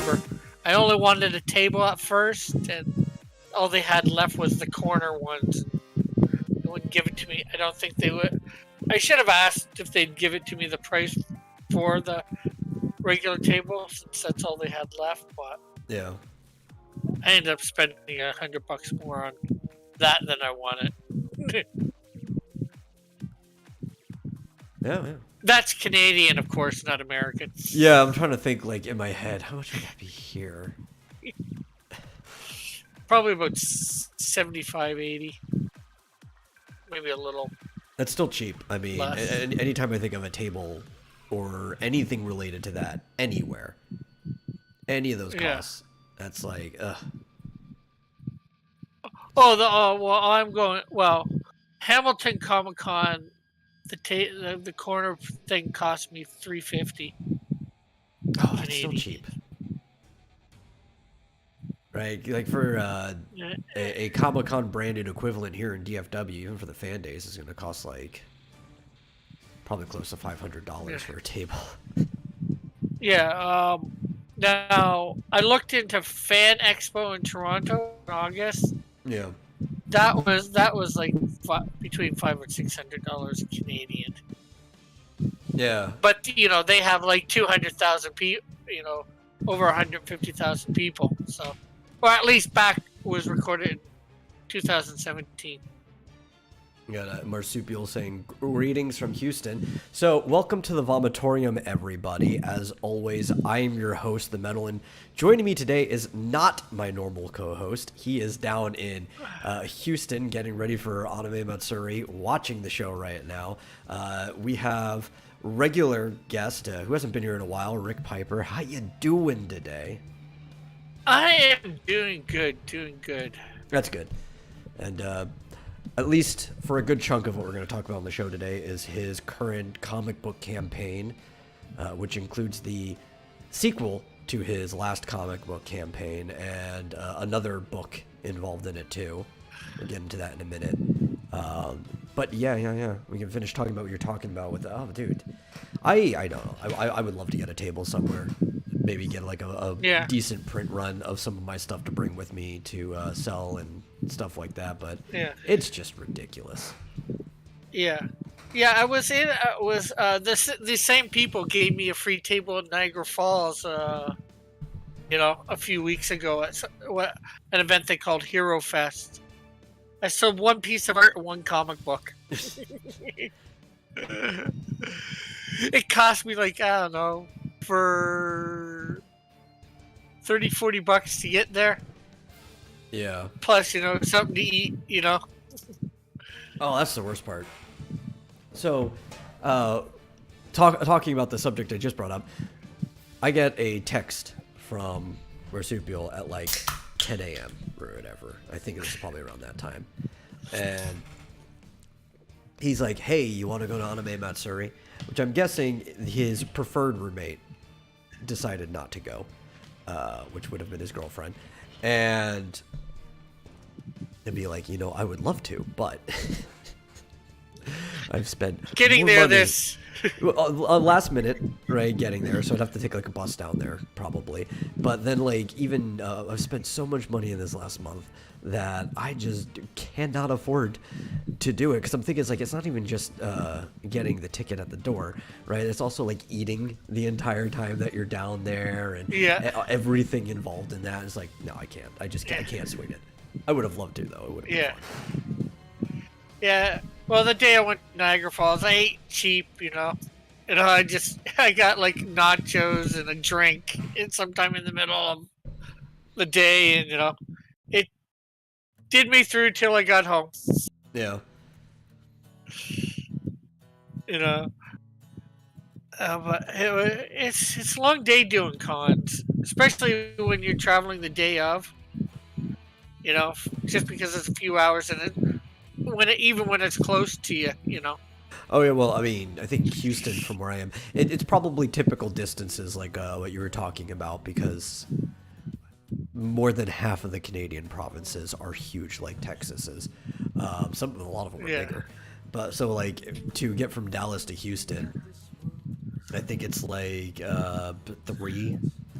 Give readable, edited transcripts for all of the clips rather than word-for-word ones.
remember. I only wanted a table at first, and all they had left was the corner ones. They wouldn't give it to me. I don't think they would. I should have asked if they'd give it to me the price for the regular table, since that's all they had left. But Yeah. I ended up spending $100 more on that than I wanted. Yeah. That's Canadian, of course, not American. Yeah, I'm trying to think, like, in my head, how much would that be here? Probably about 75, 80. Maybe a little. That's still cheap. I mean, anytime I think of a table or anything related to that, anywhere, any of those costs, that's like, ugh. I'm going. Well, Hamilton Comic Con, the corner thing cost me $350. Oh, that's still cheap. Right, like for a Comic Con branded equivalent here in DFW, even for the fan days, is going to cost like probably close to $500 for a table. Yeah. Now I looked into Fan Expo in Toronto in August. Yeah. That was like between $500 and $600 Canadian. Yeah. But they have like 200,000 people. Over 150,000 people. So, or at least back was recorded in 2017. We got a marsupial saying, greetings from Houston. So, welcome to the Vomitorium, everybody. As always, I am your host, The Metal, and joining me today is not my normal co-host. He is down in Houston, getting ready for Anime Matsuri, watching the show right now. We have regular guest who hasn't been here in a while, Rick Piper. How you doing today? I am doing good. That's good. And at least for a good chunk of what we're going to talk about on the show today is his current comic book campaign, which includes the sequel to his last comic book campaign and another book involved in it too. We'll get into that in a minute. But yeah. We can finish talking about what you're talking about with, oh, dude. I don't know. I would love to get a table somewhere. Maybe get like a decent print run of some of my stuff to bring with me to sell and stuff like that. But it's just ridiculous. Yeah. I was in. The same people gave me a free table in Niagara Falls. A few weeks ago at an event they called Hero Fest. I sold one piece of art and one comic book. It cost me like, I don't know, for $30, $40 to get there. Yeah. Plus, something to eat, Oh, that's the worst part. So, talking about the subject I just brought up, I get a text from Marsupial at like 10 a.m. or whatever. I think it was probably around that time. And he's like, hey, you want to go to Anime Matsuri? Which I'm guessing his preferred roommate decided not to go, which would have been his girlfriend. And it'd be like, I would love to, but I've spent getting more there money. this Last minute, right, getting there, so I'd have to take like a bus down there probably. But then like even I've spent so much money in this last month that I just cannot afford to do it, because I'm thinking it's not even just getting the ticket at the door, right? It's also like eating the entire time that you're down there, and everything involved in that is like, no, I can't. I can't swing it. I would have loved to though. It would have been fun. Yeah. Well, the day I went to Niagara Falls, I ate cheap, I got like nachos and a drink sometime in the middle of the day, and it did me through till I got home. Yeah. But it's a long day doing cons, especially when you're traveling the day of. Just because it's a few hours, and even when it's close to you, Oh yeah, well, I mean, I think Houston, from where I am, it's probably typical distances like what you were talking about, because more than half of the Canadian provinces are huge, like Texas is. A lot of them are bigger. But so like to get from Dallas to Houston, I think it's like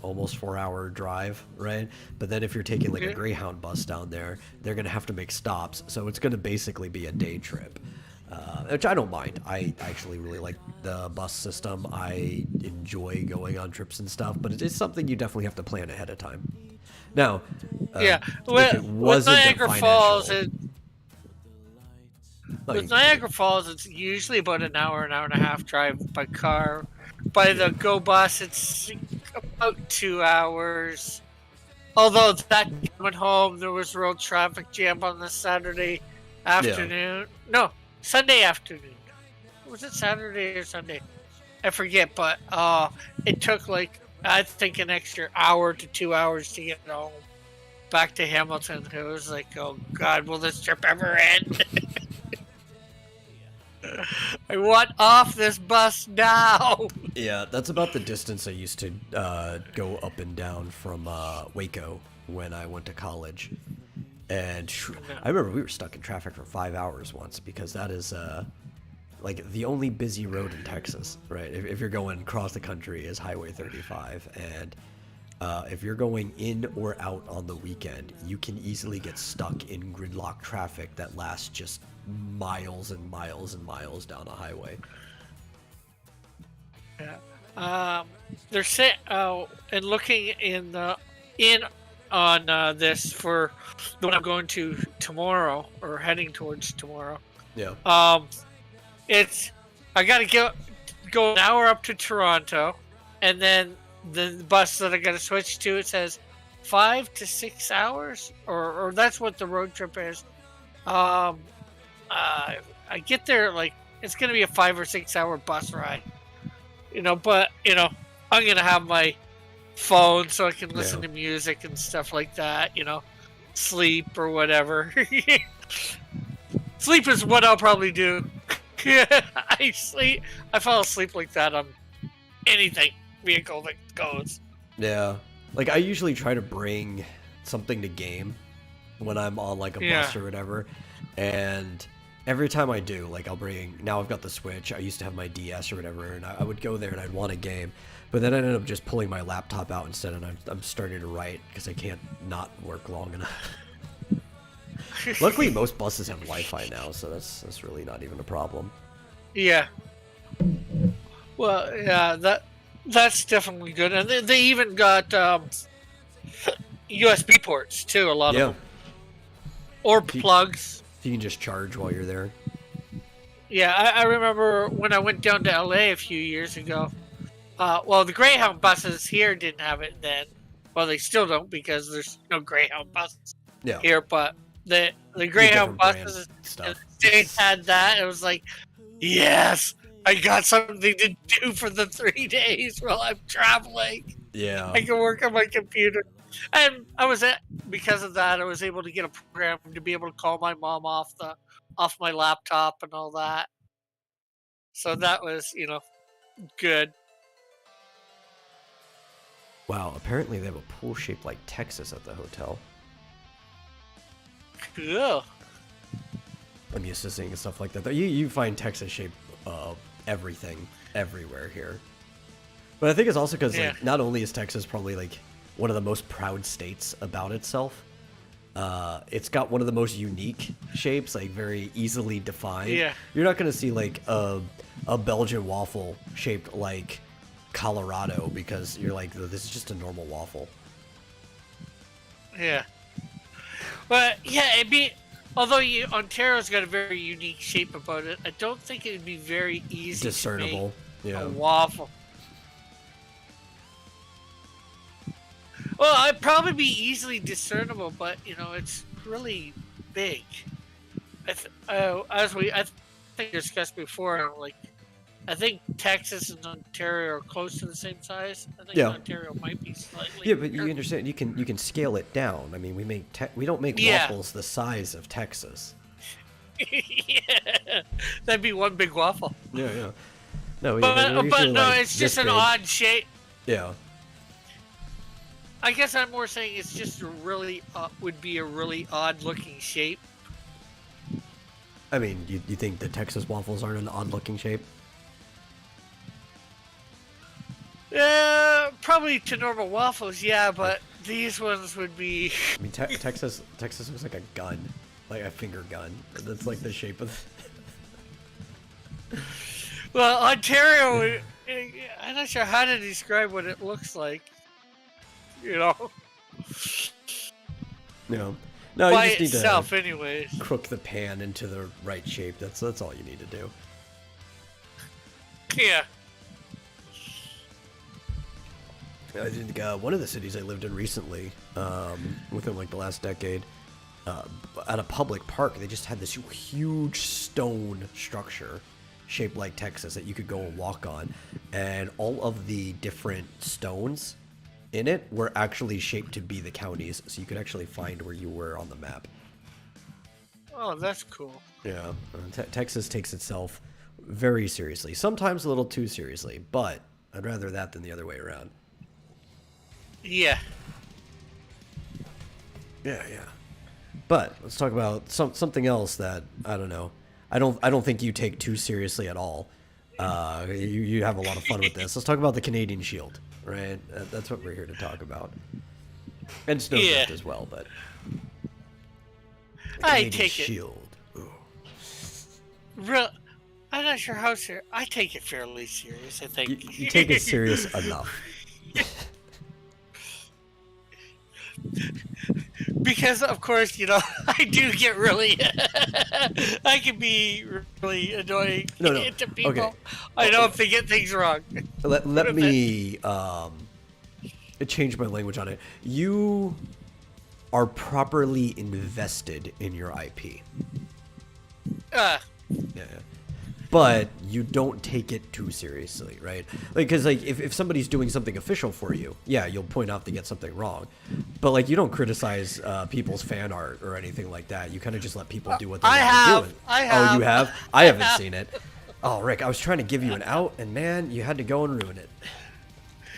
almost 4 hour drive, right? But then if you're taking like a Yeah. Greyhound bus down there, they're gonna have to make stops, so it's gonna basically be a day trip. Which I don't mind. I actually really like the bus system. I enjoy going on trips and stuff, but it is something you definitely have to plan ahead of time. Now, Yeah. if it With wasn't a Niagara Falls, financial, oh, you with can continue. Niagara Falls, it's usually about an hour and a half drive by car. By Yeah, the Go bus, it's about 2 hours. Although that coming home, there was road traffic jam on the Saturday yeah, afternoon. No, Sunday afternoon. Was it Saturday or Sunday? I forget, but it took like I think an extra hour to 2 hours to get home back to Hamilton. It was like, oh God, will this trip ever end? I want off this bus now. yeah. That's about the distance I used to go up and down from Waco when I went to college. And I remember we were stuck in traffic for 5 hours once because that is like the only busy road in Texas, right? If you're going across the country is Highway 35, and if you're going in or out on the weekend, you can easily get stuck in gridlock traffic that lasts just miles and miles and miles down a highway. Yeah. They're saying, and looking in on this for the one I'm going to tomorrow or heading towards tomorrow. Yeah. It's I gotta go an hour up to Toronto, and then the bus that I gotta switch to, it says 5 to 6 hours, or that's what the road trip is. Um, I get there like it's gonna be a 5 or 6 hour bus ride, but I'm gonna have my phone so I can listen Yeah. to music and stuff like that, sleep or whatever. Sleep is what I'll probably do. I fall asleep like that on anything vehicle that goes. Yeah. Like I usually try to bring something to game when I'm on like a Yeah. bus or whatever. And every time I do, like now I've got the Switch. I used to have my DS or whatever, and I would go there and I'd want a game. But then I ended up just pulling my laptop out instead, and I'm starting to write because I can't not work long enough. Luckily, most buses have Wi-Fi now, so that's really not even a problem. Yeah. Well, yeah, that's definitely good, and they even got USB ports too. A lot of Yeah, them, or you, plugs. you can just charge while you're there. Yeah, I remember when I went down to LA a few years ago. Well, the Greyhound buses here didn't have it then. Well, they still don't because there's no Greyhound buses Yeah, here. But the the Greyhound different brand buses in stuff. the States had that. It was like, yes, I got something to do for the 3 days while I'm traveling. Yeah, I can work on my computer. And because of that, I was able to get a program to be able to call my mom off my laptop and all that. So that was, good. wow. Apparently, they have a pool shaped like Texas at the hotel. Cool. I'm used to seeing stuff like that. Though you find Texas shaped everything everywhere here. But I think it's also because Yeah. like not only is Texas probably like one of the most proud states about itself, it's got one of the most unique shapes, like very easily defined. Yeah. You're not gonna see like a Belgian waffle shaped like Colorado because you're like, this is just a normal waffle. Yeah. But yeah, although Ontario's got a very unique shape about it, I don't think it'd be very easy Discernible. to make Yeah. a waffle. Well, I'd probably be easily discernible, but it's really big. I think we discussed before, like I think Texas and Ontario are close to the same size. I think Yeah. Ontario might be slightly. Yeah, but you bigger. understand you can scale it down. I mean, we don't make Yeah. waffles the size of Texas. Yeah, that'd be one big waffle. Yeah, yeah. No, But they're usually, no, like, it's this just an big. odd shape. Yeah. I guess I'm more saying it's just would be a really odd looking shape. I mean, you think the Texas waffles aren't an odd looking shape? probably to normal waffles, yeah, but these ones would be. I mean, Texas looks like a gun, like a finger gun. That's like the shape of. Well, Ontario, I'm not sure how to describe what it looks like. You know. No, no, By you just need itself, to anyways. cook the pan into the right shape. That's all you need to do. Yeah. I think one of the cities I lived in recently, within like the last decade, at a public park, they just had this huge stone structure shaped like Texas that you could go and walk on, and all of the different stones in it were actually shaped to be the counties, so you could actually find where you were on the map. Oh, that's cool. Yeah, Texas takes itself very seriously, sometimes a little too seriously, but I'd rather that than the other way around. Yeah. Yeah. But let's talk about something else that I don't know. I don't think you take too seriously at all. You have a lot of fun with this. Let's talk about the Canadian Shield, right? That's what we're here to talk about, and Snowdrift as well. But the I Canadian take Shield. Ooh. Real. I'm not sure how serious. I take it fairly serious. I think You take it serious enough. Because of course, I do get really. I can be really annoying to people. Okay. I know if they get things wrong. Let me change my language on it. You are properly invested in your IP. Yeah. But you don't take it too seriously, right? Like, because if somebody's doing something official for you, yeah, you'll point out they get something wrong. But like, you don't criticize people's fan art or anything like that. You kind of just let people do what they want to do. I have. Oh, you have? I haven't seen it. Oh, Rick, I was trying to give you an out, and man, you had to go and ruin it.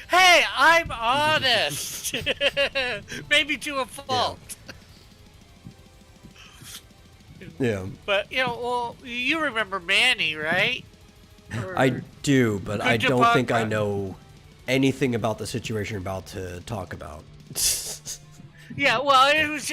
Hey, I'm honest. Maybe to a fault. Yeah. But, you remember Manny, right? I do, but I don't think I Kujabaka. know anything about the situation you're about to talk about. Yeah, well, it was.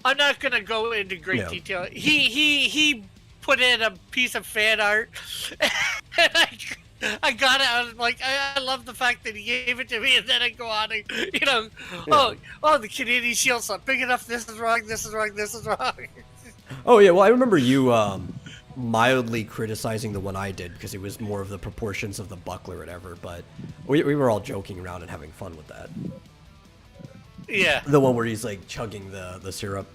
I'm not gonna go into great detail. He put in a piece of fan art, and I got it. I was like, I love the fact that he gave it to me, and then I go on and the Canadian Shield's not big enough. This is wrong. This is wrong. This is wrong. Oh yeah, well I remember you mildly criticizing the one I did because it was more of the proportions of the buckle or whatever, but we were all joking around and having fun with that. Yeah. The one where he's like chugging the syrup.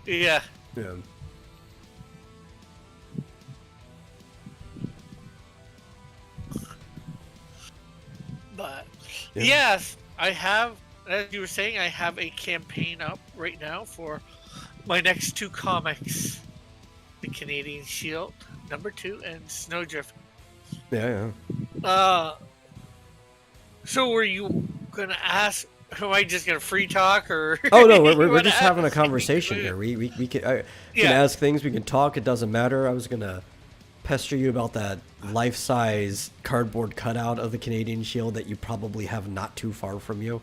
Yeah. Yeah. But Yeah. yes, I have, as you were saying, I have a campaign up right now for my next two comics, The Canadian Shield, #2, and Snowdrift. Yeah. So were you gonna ask? Am I just gonna free talk or? Oh no, you we're wanna just having a ask? conversation here. We can ask things. We can talk. It doesn't matter. I was gonna pester you about that life-size cardboard cutout of the Canadian Shield that you probably have not too far from you.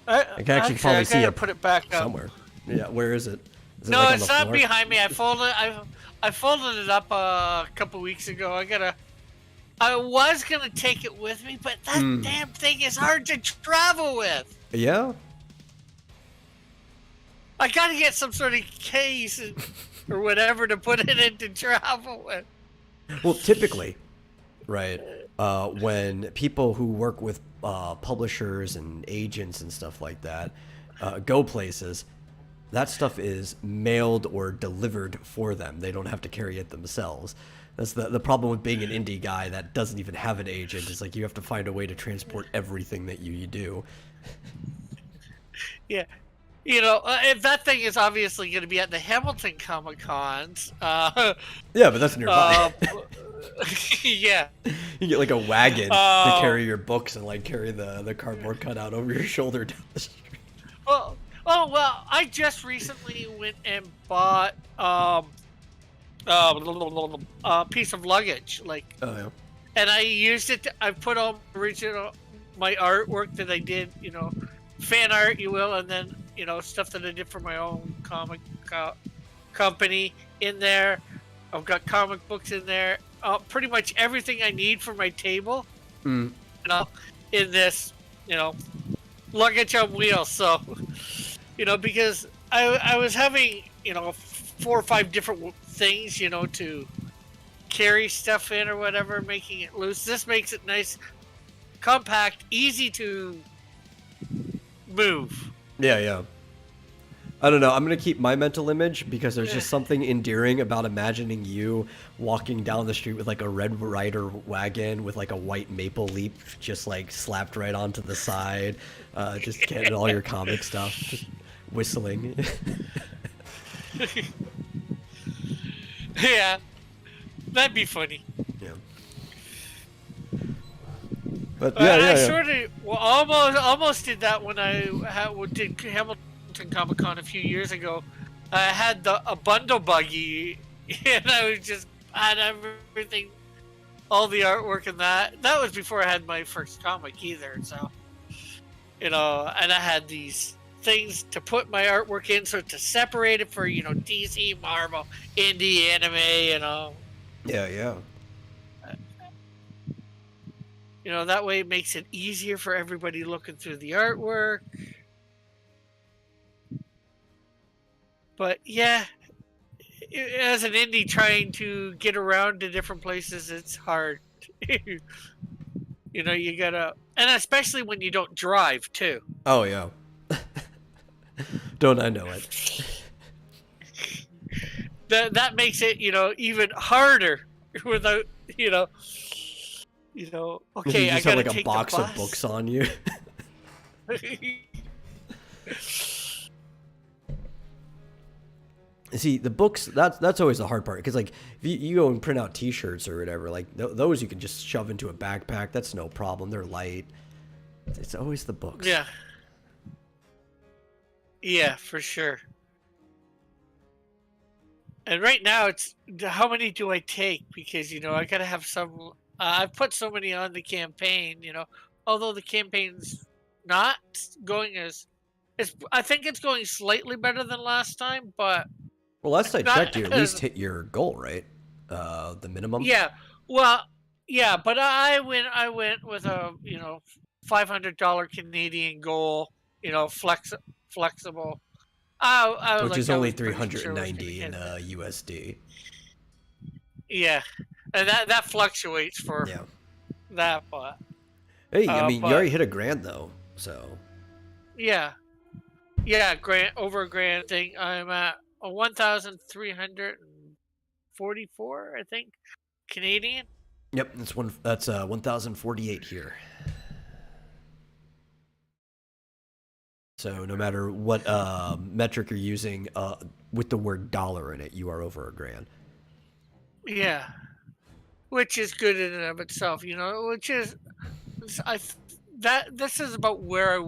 I can actually probably see it. it Put it back up somewhere. Yeah, where is it? Is it No, like on it's the not floor? behind me. I folded it up a couple weeks ago. I was gonna take it with me, but that damn thing is hard to travel with. Yeah. I gotta get some sort of case or whatever to put it in to travel with. Well, typically, right, when people who work with publishers and agents and stuff like that go places, that stuff is mailed or delivered for them. They don't have to carry it themselves. That's the problem with being an indie guy that doesn't even have an agent. It's like you have to find a way to transport everything that you do. Yeah. If that thing is obviously going to be at the Hamilton Comic Cons. Yeah, but that's nearby. Yeah. You get like a wagon to carry your books and like carry the cardboard cutout over your shoulder down the street. Well, I just recently went and bought a piece of luggage, like Oh yeah. and I used it. I put all my artwork that I did, fan art, you will, and then stuff that I did for my own comic company in there. I've got comic books in there. Pretty much everything I need for my table, Mm. In this, luggage on wheels. So, because I was having, 4 or 5 different things, to carry stuff in or whatever, making it loose. This makes it nice, compact, easy to move. Yeah. I don't know. I'm going to keep my mental image because there's just something endearing about imagining you walking down the street with like a Red Ryder wagon with like a white maple leaf just like slapped right onto the side, just getting all your comic stuff, just whistling. Yeah, that'd be funny. Yeah. But yeah. I sort of almost did that when I did Hamilton Comic Con a few years ago. I had a bundle buggy, and I had everything, all the artwork and that. That was before I had my first comic either. So, and I had these things to put my artwork in, so to separate it for DC, Marvel, indie, anime, Yeah. That way it makes it easier for everybody looking through the artwork. But yeah, as an indie trying to get around to different places, it's hard. You gotta, and especially when you don't drive too. Oh yeah. Don't I know it? That makes it, even harder without, okay, You I just have gotta like a take box the of bus. books on you. See, the books, that's always the hard part, because like if you go and print out T-shirts or whatever, like those you can just shove into a backpack. That's no problem. They're light. It's always the books. Yeah, for sure. And right now it's how many do I take, because I gotta have some. I've put so many on the campaign. Although the campaign's not going I think it's going slightly better than last time, but Well, last I not checked, you at least hit your goal, right? The minimum. Yeah, well, yeah, but I went with a $500 Canadian goal. Flexible. Which is I only was pretty sure it was gonna 390 in hit that. USD. Yeah, and that fluctuates for Yeah. that, but Hey, I mean, you but already hit a grand though, so. yeah, over a grand thing. I'm at a 1,344, I think, Canadian. Yep, that's 1,048 here. So no matter what metric you're using, with the word dollar in it, you are over a grand. Yeah, which is good in and of itself, which is this is about where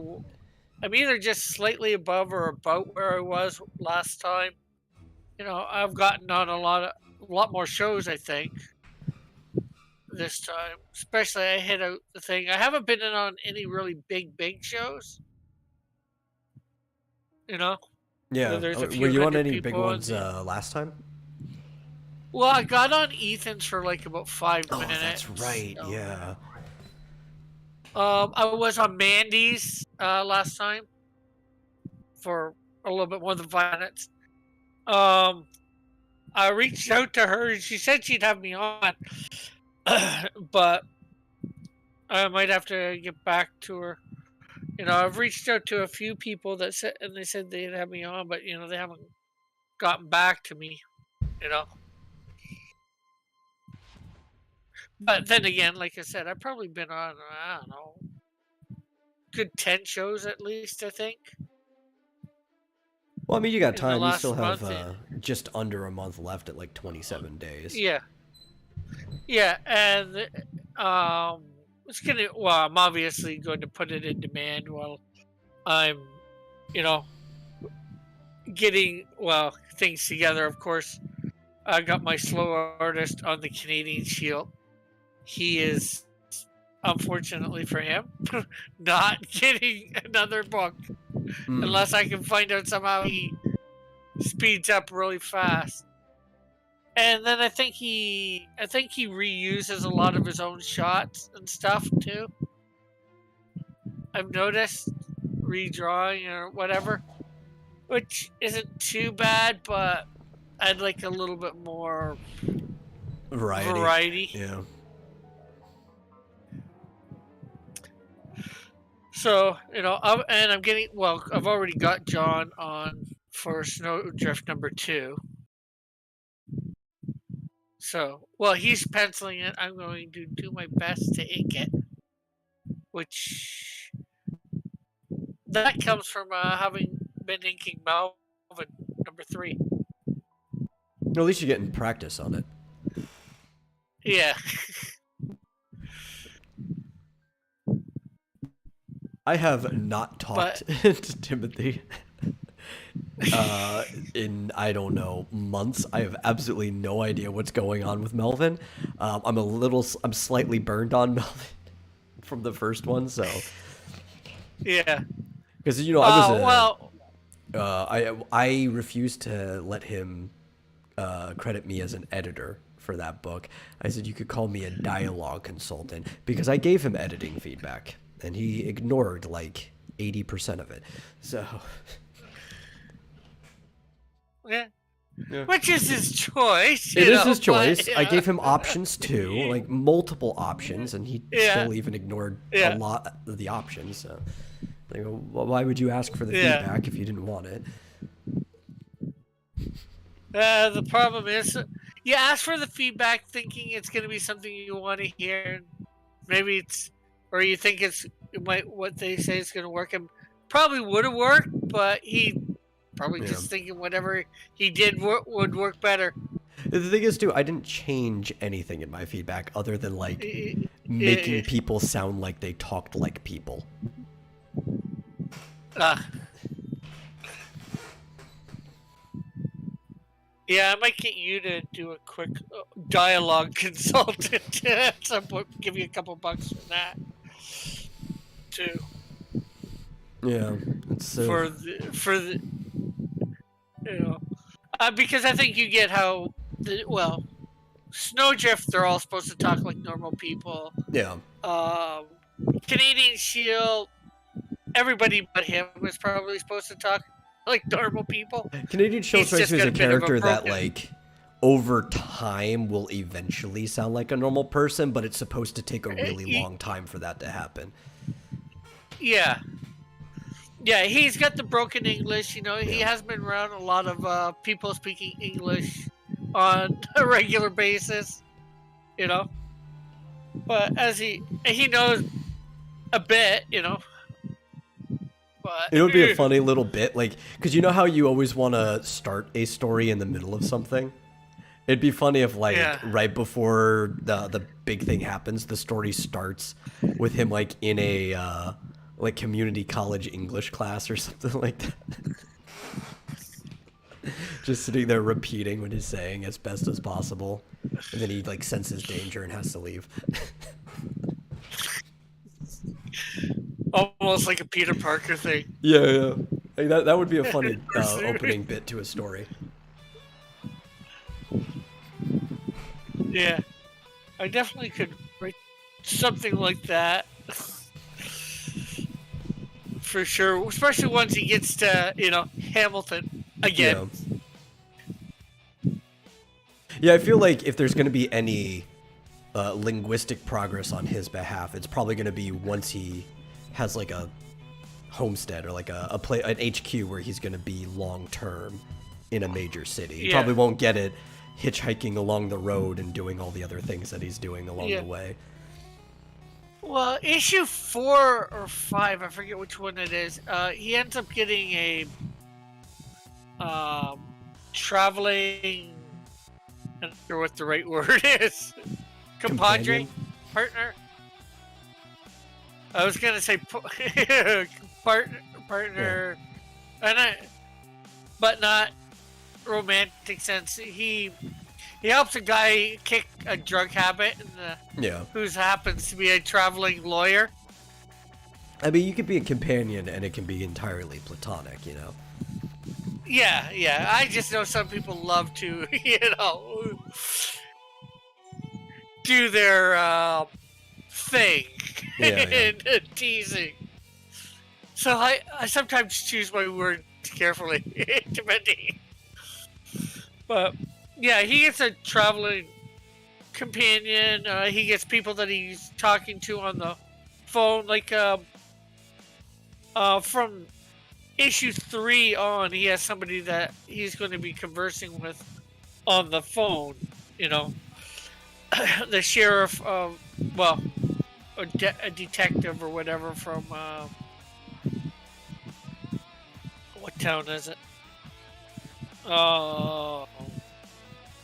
I'm either just slightly above or about where I was last time. I've gotten on a lot more shows, I think, this time. Especially I hit out the thing. I haven't been in on any really big shows. Yeah. There's a few Were you on hundred any big people ones last time? Well, I got on Ethan's for like about 5 minutes. Oh, that's right. So. Yeah. I was on Mandy's last time for a little bit more than 5 minutes. I reached out to her and she said she'd have me on, but I might have to get back to her. I've reached out to a few people they said they'd have me on, but they haven't gotten back to me. But then again, like I said, I've probably been on, I don't know, good 10 shows at least, I think. Well, I mean, you got In the time. You last still have month, just under a month left at like 27 days. Yeah. Yeah, and I'm obviously going to put it in demand while I'm, getting, things together, of course. I got my slow artist on the Canadian Shield. he is, unfortunately for him, not getting another book unless I can find out somehow he speeds up really fast. And then I think he reuses a lot of his own shots and stuff too. I've noticed redrawing or whatever, which isn't too bad, but I'd like a little bit more variety. Yeah. So, I've already got John on for Snowdrift number 2. So, he's penciling it. I'm going to do my best to ink it, which that comes from having been inking Melvin number 3. At least you're getting practice on it. Yeah. I have not talked to Timothy in, I don't know, months. I have absolutely no idea what's going on with Melvin. I'm slightly burned on Melvin from the first one, so. Yeah. Because, I refused to let him credit me as an editor for that book. I said you could call me a dialogue consultant because I gave him editing feedback and he ignored like 80% of it. So yeah. Which is his choice. It is his choice. I gave him options too, like multiple options, and he still even ignored a lot of the options. So, like, why would you ask for the feedback if you didn't want it? The problem is, you ask for the feedback thinking it's going to be something you want to hear. Maybe or you think what they say is going to work. And probably would have worked, but he probably just thinking whatever he did would work better. The thing is, too, I didn't change anything in my feedback other than like making people sound like they talked like people. Yeah, I might get you to do a quick dialogue consultant at some point. Give you a couple bucks for that, too. Yeah, it's for the because I think you get how Snowdrift, they're all supposed to talk like normal people. Yeah. Canadian Shield, everybody but him is probably supposed to talk like normal people. Canadian Shield strikes me as a character that, like, over time will eventually sound like a normal person, but it's supposed to take a really long time for that to happen. Yeah. Yeah, he's got the broken English, he has been around a lot of people speaking English on a regular basis, But as he knows a bit, But it would be a funny little bit, like, because you know how you always want to start a story in the middle of something? It'd be funny if, like, right before the big thing happens, the story starts with him, like, in a, like, community college English class or something like that. Just sitting there repeating what he's saying as best as possible. And then he, like, senses danger and has to leave. Almost like a Peter Parker thing. Yeah. Like that would be a funny opening bit to a story. Yeah. I definitely could write something like that. For sure. Especially once he gets to, Hamilton again. Yeah, I feel like if there's going to be any linguistic progress on his behalf, it's probably going to be once he has like a homestead or like an HQ where he's going to be long term in a major city. He probably won't get it hitchhiking along the road and doing all the other things that he's doing along the way. Well, issue 4 or 5, I forget which one it is. He ends up getting a traveling, I don't know what the right word is. Compadre? Partner? I was gonna say partner, but not romantic sense. His He helps a guy kick a drug habit, and Yeah. who happens to be a traveling lawyer. I mean, you could be a companion, and it can be entirely platonic, you know? Yeah, yeah. I just know some people love to, do their thing Yeah, yeah. and teasing. So I sometimes choose my words carefully, depending. But yeah, he gets a traveling companion. He gets people that he's talking to on the phone, like from issue 3 on. He has somebody that he's going to be conversing with on the phone. You know, the sheriff. Well, a detective or whatever from what town is it? Oh,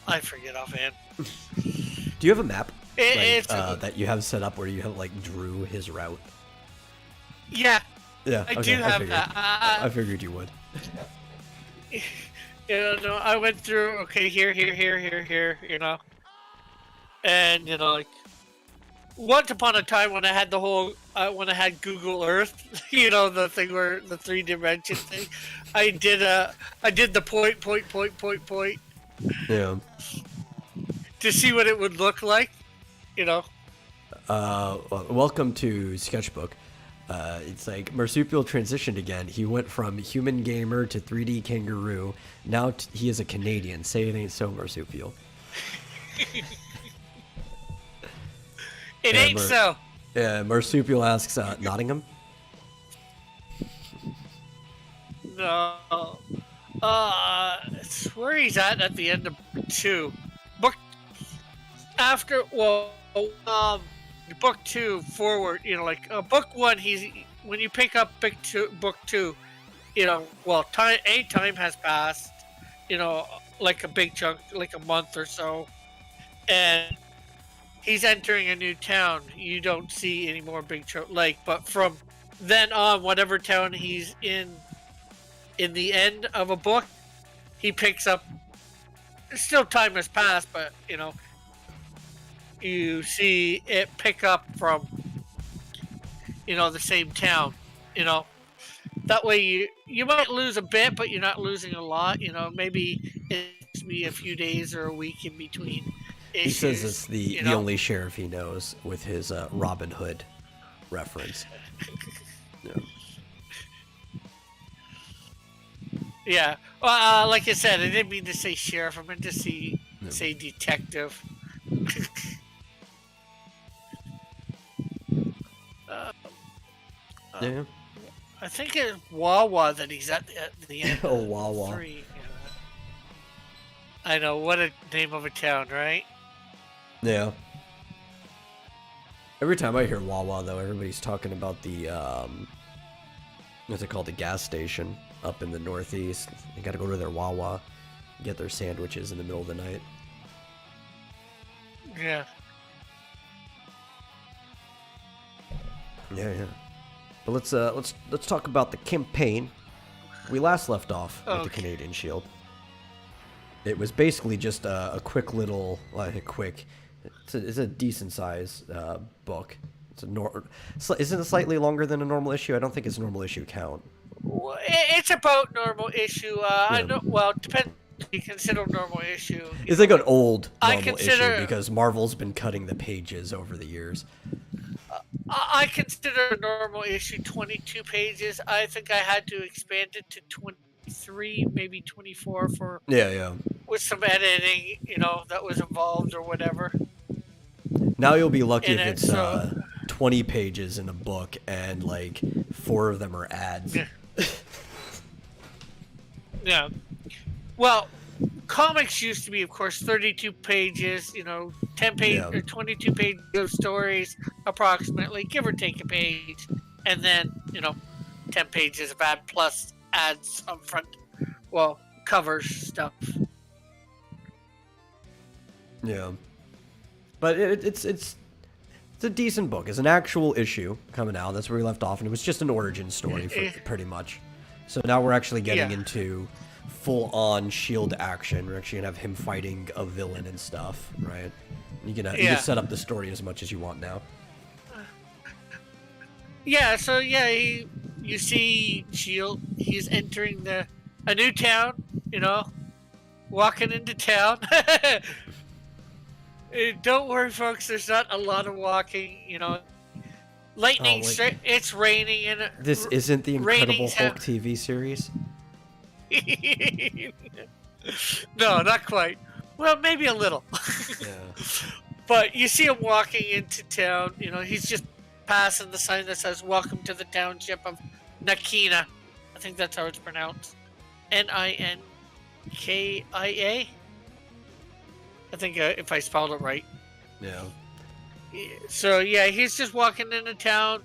I forget offhand. Do you have a map It's that you have set up where you have like drew his route? yeah. Yeah, I okay, do have figured. that. I figured you would. No, I went through. Okay, here, and like once upon a time when I had the whole, when I had Google Earth, the thing where the 3 dimension thing, I did the point Yeah. to see what it would look like, Welcome to Sketchbook. It's like Marsupial transitioned again. He went from human gamer to 3D kangaroo. Now he is a Canadian. Say it ain't so, Marsupial. It ain't so. Yeah, Marsupial asks, Nottingham? No. It's where he's at the end of 2. Book after, book 2 forward, book 1, when you pick up book 2, time has passed, like a big chunk, like a month or so, and he's entering a new town. You don't see any more big lake, but from then on, whatever town he's in the end of a book, he picks up. Still, time has passed, but you see it pick up from the same town. That way you might lose a bit, but you're not losing a lot. Maybe it's be a few days or a week in between issues. He says it's the only sheriff he knows with his Robin Hood reference. Yeah. Well, like I said, I didn't mean to say sheriff. I meant to say detective. Yeah. I think it's Wawa that he's at the end. Oh, of Wawa. 3. I know, what a name of a town, right? Yeah. Every time I hear Wawa, though, everybody's talking about the, what's it called, the gas station up in the Northeast. They gotta go to their Wawa, get their sandwiches in the middle of the night. Yeah. Yeah. But let's talk about the campaign. We last left off with the Canadian Shield. It was basically just a quick little, it's a decent size book. Isn't it slightly longer than a normal issue? I don't think it's a normal issue count. It's about normal issue. I know. Well, depends. You consider normal issue. It's like an old normal consider, issue because Marvel's been cutting the pages over the years. I consider a normal issue 22 pages. I think I had to expand it to 23, maybe 24 for with some editing, that was involved or whatever. Now you'll be lucky if it's 20 pages in a book and like 4 of them are ads. Yeah. Yeah. Well, comics used to be, of course, 32 pages, 10 pages or 22 pages of stories, approximately, give or take a page, and then 10 pages of ad plus ads up front, covers stuff. Yeah, but it's a decent book. It's an actual issue coming out. That's where we left off, and it was just an origin story, pretty much. So now we're actually getting into full-on Shield action. We're actually gonna have him fighting a villain and stuff, right? You can set up the story as much as you want now. Yeah, so yeah, you see Shield. He's entering a new town. Walking into town. Don't worry, folks. There's not a lot of walking. Lightning. It's raining and this isn't the Incredible Hulk TV series. No, not quite. Well, maybe a little. Yeah. But you see him walking into town. He's just passing the sign that says "Welcome to the township of Nakina." I think that's how it's pronounced. Ninkia. I think if I spelled it right. Yeah. So yeah, he's just walking into town.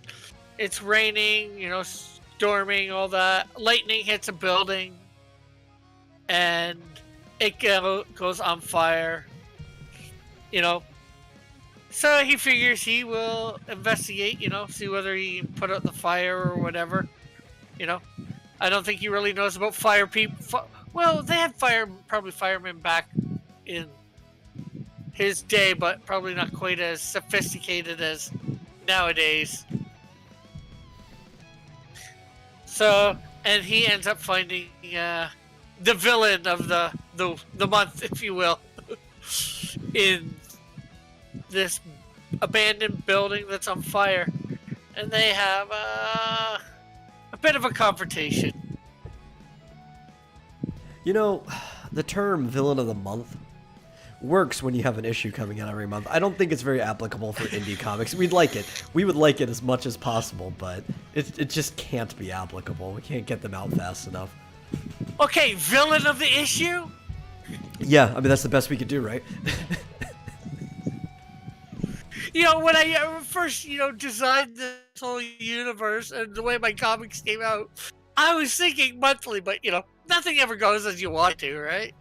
It's raining, storming, all that. Lightning hits a building, and it goes on fire. So he figures he will investigate. See whether he can put out the fire or whatever. I don't think he really knows about fire people. Well, they had probably firemen back in his day, but probably not quite as sophisticated as nowadays. So, and he ends up finding the villain of the month, if you will, in this abandoned building that's on fire, and they have a bit of a confrontation. The term villain of the month works when you have an issue coming out every month. I don't think it's very applicable for indie comics. We'd like it. We would like it as much as possible, but it just can't be applicable. We can't get them out fast enough. Okay, villain of the issue? Yeah, I mean, that's the best we could do, right? When I first, designed this whole universe and the way my comics came out, I was thinking monthly, but, nothing ever goes as you want to, right?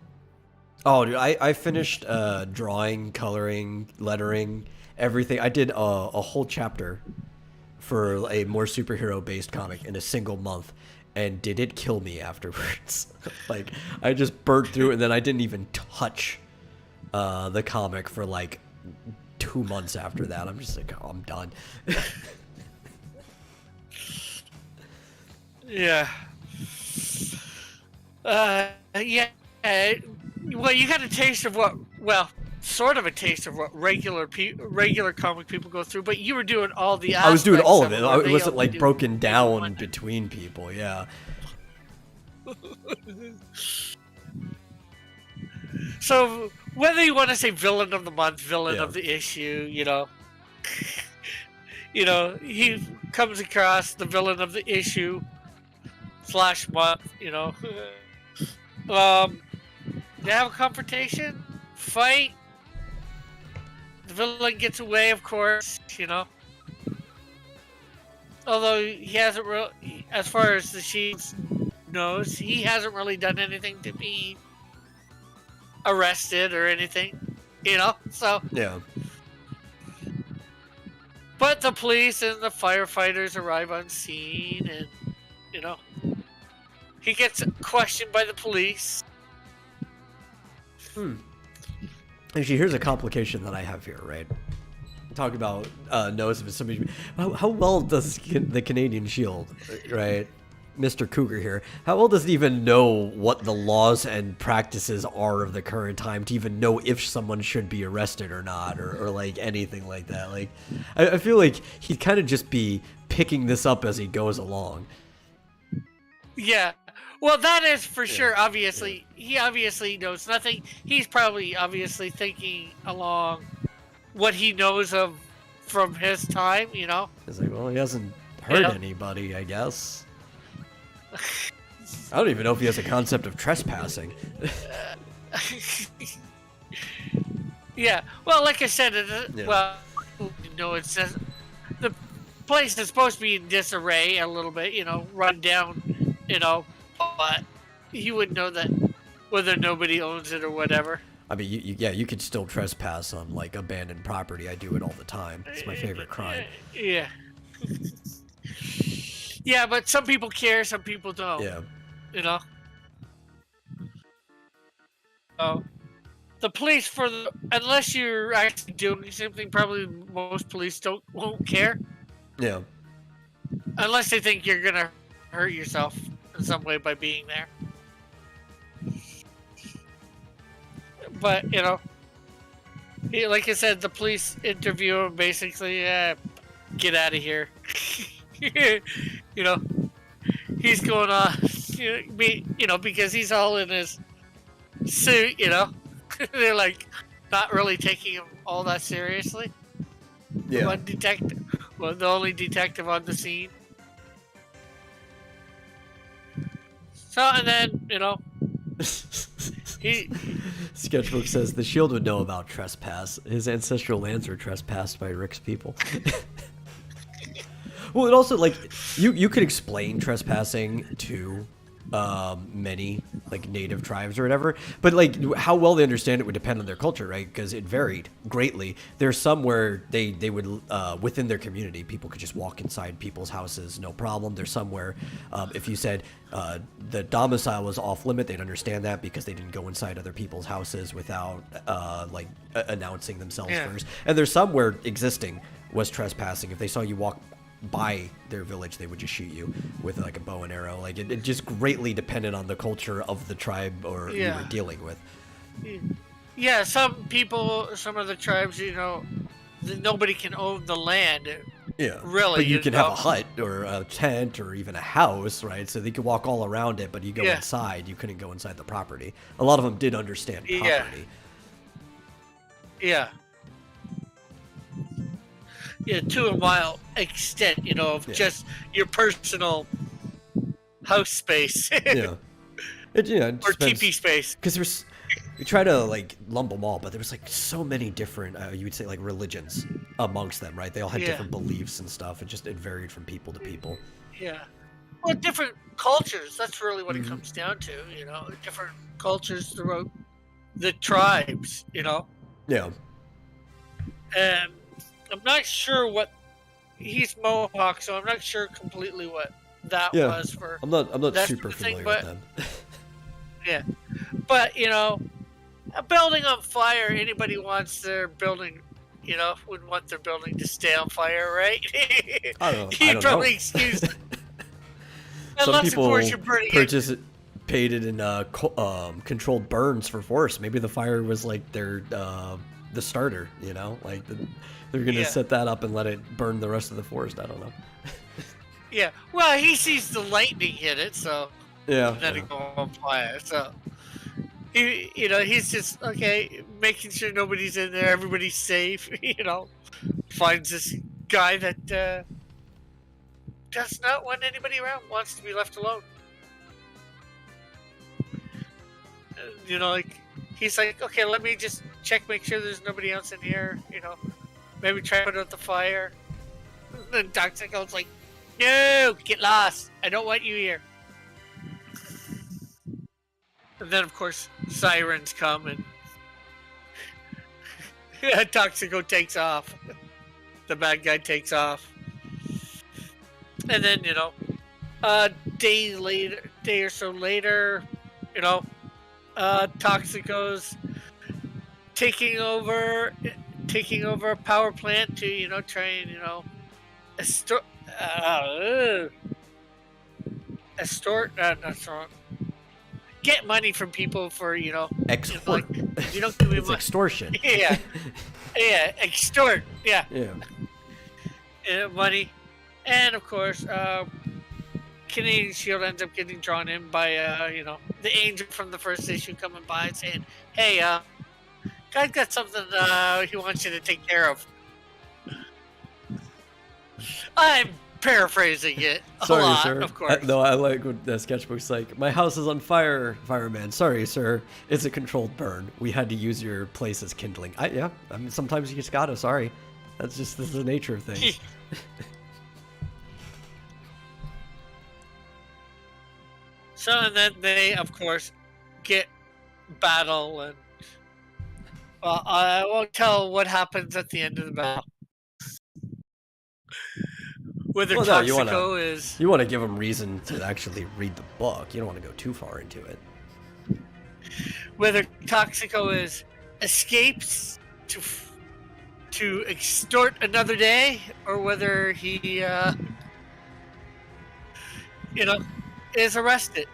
Oh, dude, I finished drawing, coloring, lettering, everything. I did a whole chapter for a more superhero-based comic in a single month, and did it kill me afterwards? Like, I just burnt through it, and then I didn't even touch the comic for, 2 months after that. I'm just like, oh, I'm done. Yeah. Yeah. Well, you got a taste of sort of a taste of what regular comic people go through, but you were doing all the aspects. I was doing all of it. It wasn't broken down between people. Yeah. So whether you want to say villain of the month, villain of the issue, he comes across the villain of the issue / month, they have a confrontation, fight. The villain gets away, of course, Although he hasn't really, as far as the Shield knows, he hasn't really done anything to be arrested or anything, So yeah. But the police and the firefighters arrive on scene, and he gets questioned by the police. Actually, here's a complication that I have here, right? Talk about knows if it's somebody. How well does the Canadian Shield, right? Mr. Cougar here, how well does he even know what the laws and practices are of the current time to even know if someone should be arrested or not, or anything like that? I feel like he'd kind of just be picking this up as he goes along. Yeah. Well, that is for sure. Obviously, he obviously knows nothing. He's probably obviously thinking along what he knows of from his time, It's like, well, he hasn't hurt anybody, I guess. I don't even know if he has a concept of trespassing. Yeah. Well, like I said, it's just the place is supposed to be in disarray a little bit, run down, but you wouldn't know that whether nobody owns it or whatever. I mean, you could still trespass on abandoned property. I do it all the time. It's my favorite crime. Yeah. Yeah, but some people care, some people don't. Yeah. the police unless you're actually doing something, probably most police won't care Yeah. unless they think you're gonna hurt yourself in some way by being there. But like I said, the police interview him basically. Get out of here. He's going on. Because he's all in his suit. They're like not really taking him all that seriously. Yeah. The only detective on the scene. So, and then, he... Sketchbook says the Shield would know about trespass. His ancestral lands were trespassed by Rick's people. Well, it also, like, you could explain trespassing to many, like, native tribes or whatever, but, like, how well they understand it would depend on their culture, right? Because it varied greatly. There's some where they would, within their community, people could just walk inside people's houses, no problem. There's some where, if you said the domicile was off limit, they'd understand that because they didn't go inside other people's houses without, announcing themselves first. And there's some where existing was trespassing. If they saw you walk by their village, they would just shoot you with like a bow and arrow. Like it just greatly depended on the culture of the tribe or you were dealing with. Yeah, some of the tribes, nobody can own the land. Yeah, really. But you can have a hut or a tent or even a house, right? So they could walk all around it, but you go inside, you couldn't go inside the property. A lot of them did understand property. Yeah. Yeah, to a mile extent, of just your personal house space. Or teepee space. Because we try to like lump them all, but there was like so many different, you would say like religions amongst them, right? They all had different beliefs and stuff. It varied from people to people. Yeah. Well, different cultures. That's really what it comes down to, different cultures throughout the tribes, Yeah. And I'm not sure what he's Mohawk, so I'm not sure completely what that was for. I'm not super familiar with them. Yeah, but a building on fire. Anybody wants their building, would want their building to stay on fire, right? I don't know. You'd probably excuse. Some people participated in controlled burns for force. Maybe the fire was like their the starter, like they're gonna set that up and let it burn the rest of the forest. I don't know. Yeah, well, he sees the lightning hit it, so then it go on fire. So he's just making sure nobody's in there, everybody's safe. Finds this guy that does not want anybody around, wants to be left alone. He's like, okay, let me just make sure there's nobody else in here, maybe try to put out the fire. And then Toxico's like, no, get lost. I don't want you here. And then, of course, sirens come and Toxico takes off. The bad guy takes off. And then, a day or so later, Toxico's taking over a power plant to, try and, get money from people for, export. Give me it's extortion. Yeah. Extort. Yeah. Money. And of course, Canadian Shield ends up getting drawn in by, the angel from the first issue coming by and saying, hey, guy's got something he wants you to take care of. I'm paraphrasing it a lot, sir. Of course. No, I like what the sketchbook's like. My house is on fire, fireman. Sorry, sir. It's a controlled burn. We had to use your place as kindling. I mean, sometimes you just gotta. Sorry. This is the nature of things. So, and then they, of course, get battle, and I won't tell what happens at the end of the battle. Whether Toxico is... You want to give them reason to actually read the book. You don't want to go too far into it. whether Toxico is escapes to extort another day, or whether he, you know, is arrested.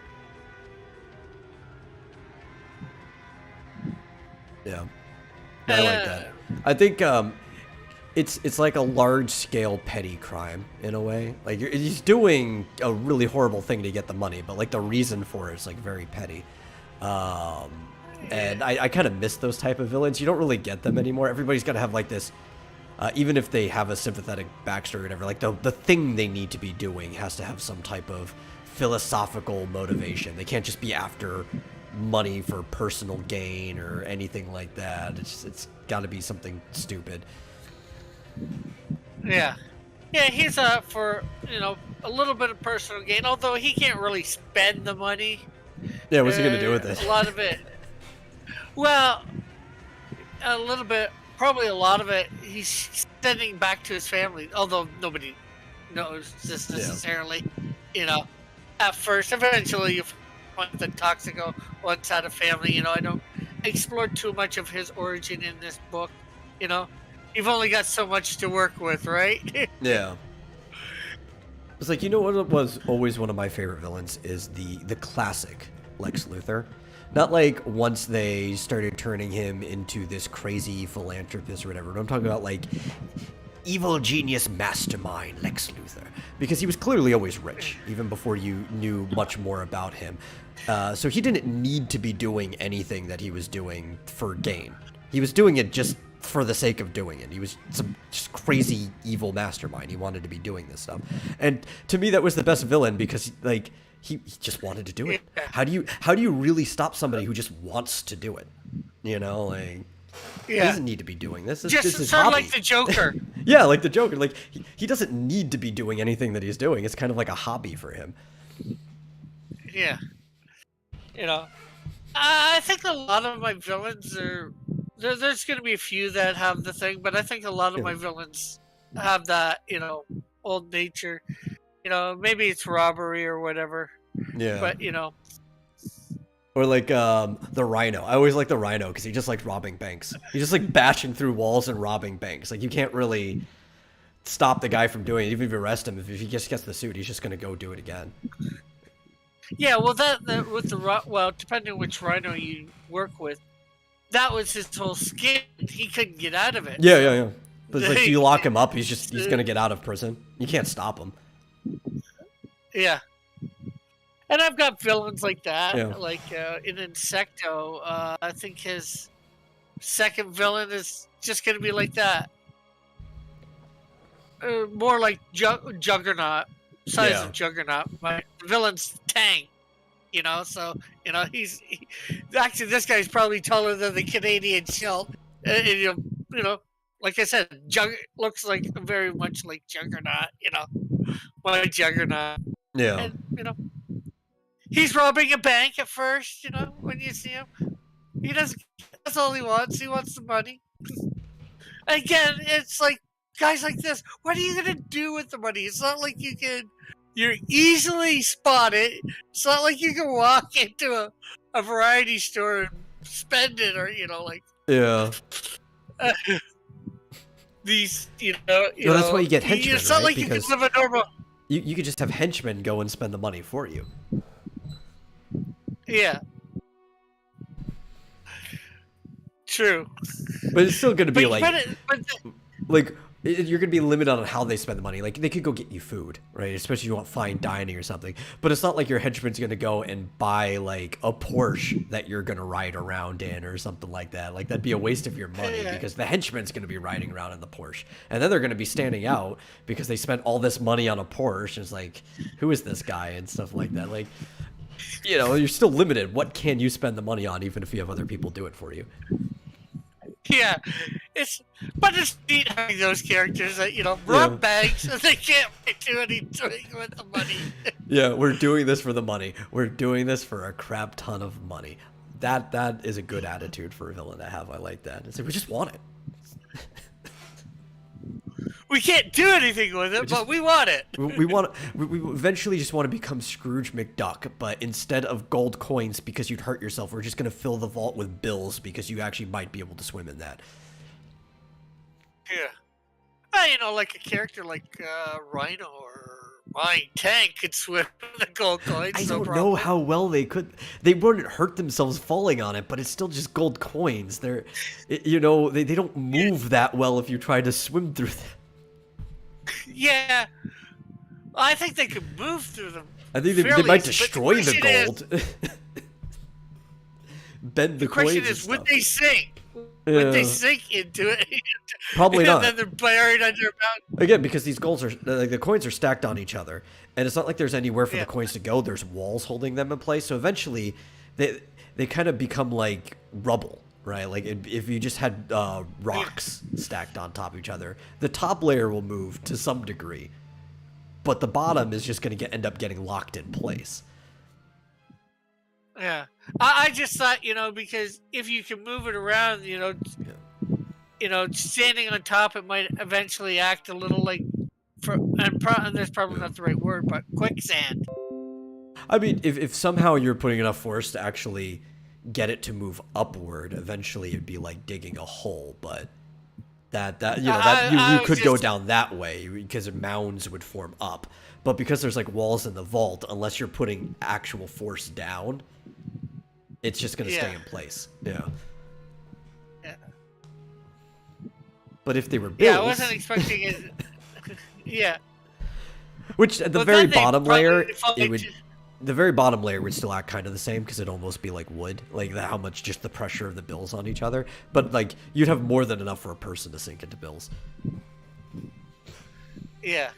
Yeah, I like that. I think it's like a large scale petty crime in a way. Like he's doing a really horrible thing to get the money, but like the reason for it is like very petty. And I kind of miss those type of villains. You don't really get them anymore. Everybody's got to have like this, even if they have a sympathetic backstory or whatever, like the thing they need to be doing has to have some type of philosophical motivation. They can't just be after money for personal gain or anything like that. It's got to be something stupid. Yeah. Yeah, he's for, a little bit of personal gain, although he can't really spend the money. Yeah, what's he going to do with it? A lot of it. Well, a little bit, probably a lot of it, he's sending back to his family, although nobody knows this necessarily, at first. Eventually, you find that Toxico once had a family. I don't explore too much of his origin in this book. You've only got so much to work with, right? Yeah. It's like, what was always one of my favorite villains is the classic Lex Luthor. Not like once they started turning him into this crazy philanthropist or whatever, but I'm talking about like evil genius mastermind Lex Luthor. Because he was clearly always rich, even before you knew much more about him. So he didn't need to be doing anything that he was doing for gain. He was doing it just for the sake of doing it. He was some just crazy evil mastermind. He wanted to be doing this stuff. And to me, that was the best villain because like he just wanted to do it. How do you really stop somebody who just wants to do it? He doesn't need to be doing this. Just this is sort of hobby. like the Joker. Yeah, like the Joker. Like he doesn't need to be doing anything that he's doing. It's kind of like a hobby for him. Yeah. I think a lot of my villains are. There's going to be a few that have the thing, but I think a lot of my villains have that, old nature. Maybe it's robbery or whatever. Yeah. But, Or like the Rhino. I always like the Rhino because he just likes robbing banks. He's just like bashing through walls and robbing banks. Like you can't really stop the guy from doing it. Even if you arrest him, if he just gets the suit, he's just going to go do it again. Yeah, well, that with depending on which Rhino you work with, that was his whole skit. He couldn't get out of it. Yeah. But it's like you lock him up, he's gonna get out of prison. You can't stop him. Yeah. And I've got villains like that. Yeah. Like in Insecto, I think his second villain is just gonna be like that. More like Juggernaut, size of Juggernaut. My villain's Tang. So actually this guy's probably taller than the Canadian Shell. And, like I said, looks like very much like Juggernaut. My Juggernaut. Yeah. And, he's robbing a bank at first. When you see him, that's all he wants. He wants the money. Again, it's like guys like this. What are you gonna do with the money? It's not like you're easily spotted. It's not like you can walk into a variety store and spend it, or Yeah. These, No, that's why you get henchmen, It's not right? like you can live a normal. You could just have henchmen go and spend the money for you. Yeah. True. But it's still gonna be but you're going to be limited on how they spend the money. Like, they could go get you food, right? Especially if you want fine dining or something. But it's not like your henchman's going to go and buy, like, a Porsche that you're going to ride around in or something like that. Like, that'd be a waste of your money because the henchman's going to be riding around in the Porsche. And then they're going to be standing out because they spent all this money on a Porsche. It's like, who is this guy? And stuff like that. Like, you're still limited. What can you spend the money on even if you have other people do it for you? Yeah, it's neat having those characters that rob banks and they can't do anything with the money. Yeah, we're doing this for the money. We're doing this for a crap ton of money. That is a good attitude for a villain to have. I like that. It's like we just want it. We can't do anything with it, but we want it. We eventually just want to become Scrooge McDuck, but instead of gold coins because you'd hurt yourself, we're just going to fill the vault with bills because you actually might be able to swim in that. Yeah. Like a character like Rhino or Mine Tank could swim in the gold coins. I don't know how well they could. They wouldn't hurt themselves falling on it, but it's still just gold coins. They don't move that well if you try to swim through them. Yeah. I think they could move through them. I think they might destroy the gold. Bend the coins. The question is, would they sink? Would they sink into it? Probably not. And then they're buried under a mountain. Again, because these golds are the coins are stacked on each other, and it's not like there's anywhere for the coins to go. There's walls holding them in place. So eventually, they kind of become like rubble, right? Like if you just had rocks stacked on top of each other, the top layer will move to some degree, but the bottom is just going to end up getting locked in place. Yeah, I just thought, because if you can move it around, standing on top, it might eventually act a little like, and that's probably not the right word, but quicksand. I mean, if somehow you're putting enough force to actually get it to move upward, eventually it'd be like digging a hole, but you could go down that way because mounds would form up. But because there's like walls in the vault, unless you're putting actual force down, it's just going to stay in place. Yeah. But if they were bills... Yeah, I wasn't expecting it. Yeah. Which at the very bottom layer, the very bottom layer would still act kind of the same because it'd almost be like wood, like how much just the pressure of the bills on each other. But like you'd have more than enough for a person to sink into bills. Yeah.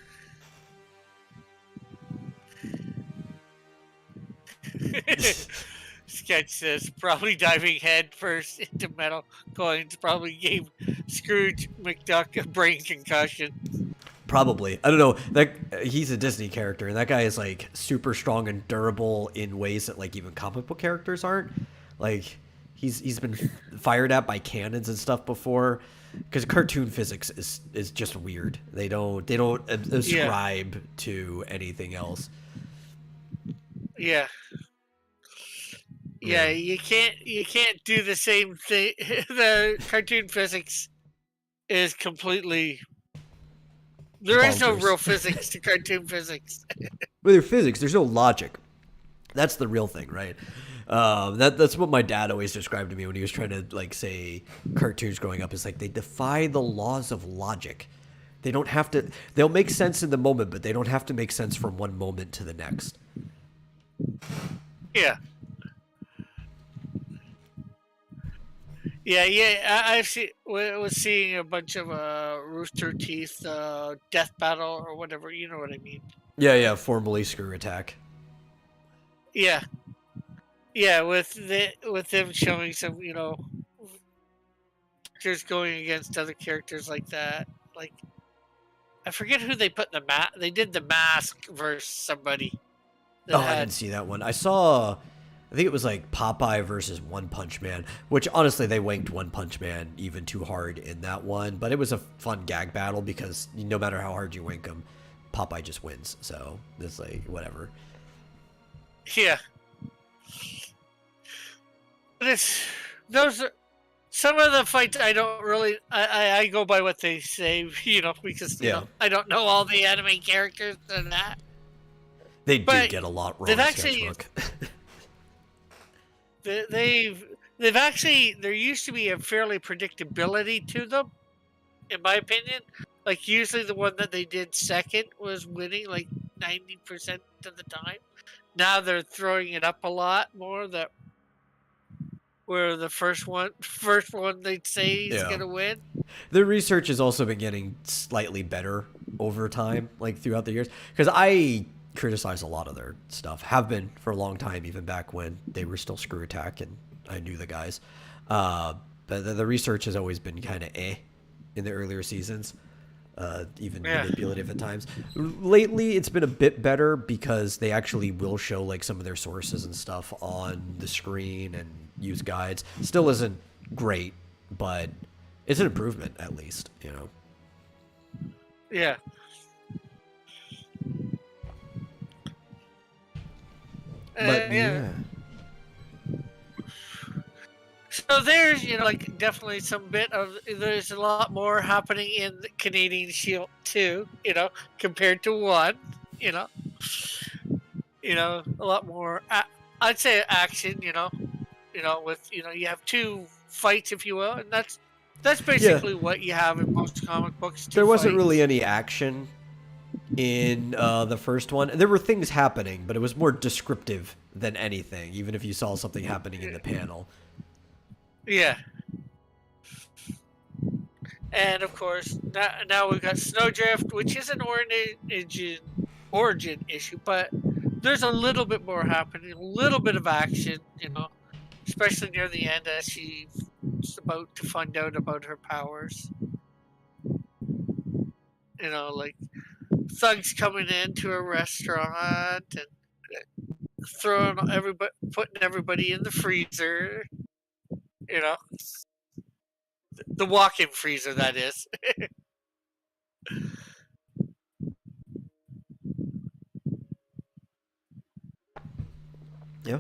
Sketch says probably diving head first into metal coins probably gave Scrooge McDuck a brain concussion. Probably. I don't know. He's a Disney character, and that guy is like super strong and durable in ways that like even comic book characters aren't. Like he's been fired at by cannons and stuff before, because cartoon physics is just weird. They don't ascribe to anything else. Yeah. Yeah, you can't do the same thing. The cartoon physics is completely... There is no real physics to cartoon physics. With your physics, there's no logic. That's the real thing, right? That's what my dad always described to me when he was trying to like say cartoons growing up. Is like they defy the laws of logic. They don't have to. They'll make sense in the moment, but they don't have to make sense from one moment to the next. Yeah. Yeah. I was seeing a bunch of Rooster Teeth death battle or whatever. You know what I mean? Yeah. Formerly Screw Attack. Yeah. Yeah, with them showing some, characters going against other characters like that. Like, I forget who they put in the mask. They did the mask versus somebody. I didn't see that one. I saw. I think it was like Popeye versus One Punch Man, which honestly they wanked One Punch Man even too hard in that one. But it was a fun gag battle because no matter how hard you wank him, Popeye just wins. So it's like whatever. Yeah. But those are some of the fights I don't really. I go by what they say, because I don't know all the anime characters and that. They did get a lot wrong. They've actually, there used to be a fairly predictability to them, in my opinion. Like, usually the one that they did second was winning, like, 90% of the time. Now they're throwing it up a lot more, where the first one they'd say is going to win. The research has also been getting slightly better over time, like, throughout the years. Because I criticize a lot of their stuff, have been for a long time, even back when they were still Screw Attack and I knew the guys, but the research has always been kind of in the earlier seasons, even manipulative at times. Lately it's been a bit better because they actually will show like some of their sources and stuff on the screen and use guides. Still isn't great, but it's an improvement at least, Yeah. But Yeah. yeah. So there's, like definitely some bit of there's a lot more happening in the Canadian Shield 2, compared to 1, you know. A lot more I'd say action, with you have two fights if you will, and that's Yeah. basically what you have in most comic books, two There wasn't really fights. any action in the first one. There were things happening, but it was more descriptive than anything, even if you saw something happening in the panel. Yeah. And of course, now we've got Snowdrift, which is an origin issue, but there's a little bit more happening, a little bit of action, especially near the end as she's about to find out about her powers. Like thugs coming into a restaurant and putting everybody in the freezer. You know, the walk-in freezer, that is. Yeah.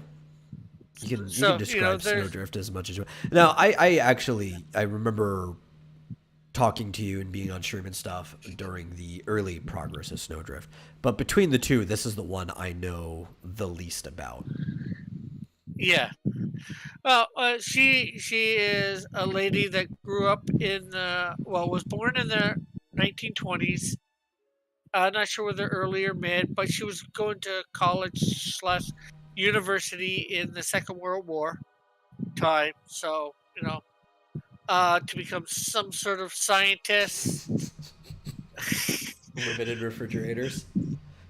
You can So describe there's Snowdrift as much as you want. Now, I remember talking to you and being on stream and stuff during the early progress of Snowdrift. But between the two, this is the one I know the least about. yeah. Well, she is a lady that grew up was born in the 1920s. I'm not sure whether early or mid, but she was going to college slash university in the Second World War time. So to become some sort of scientist. Limited refrigerators.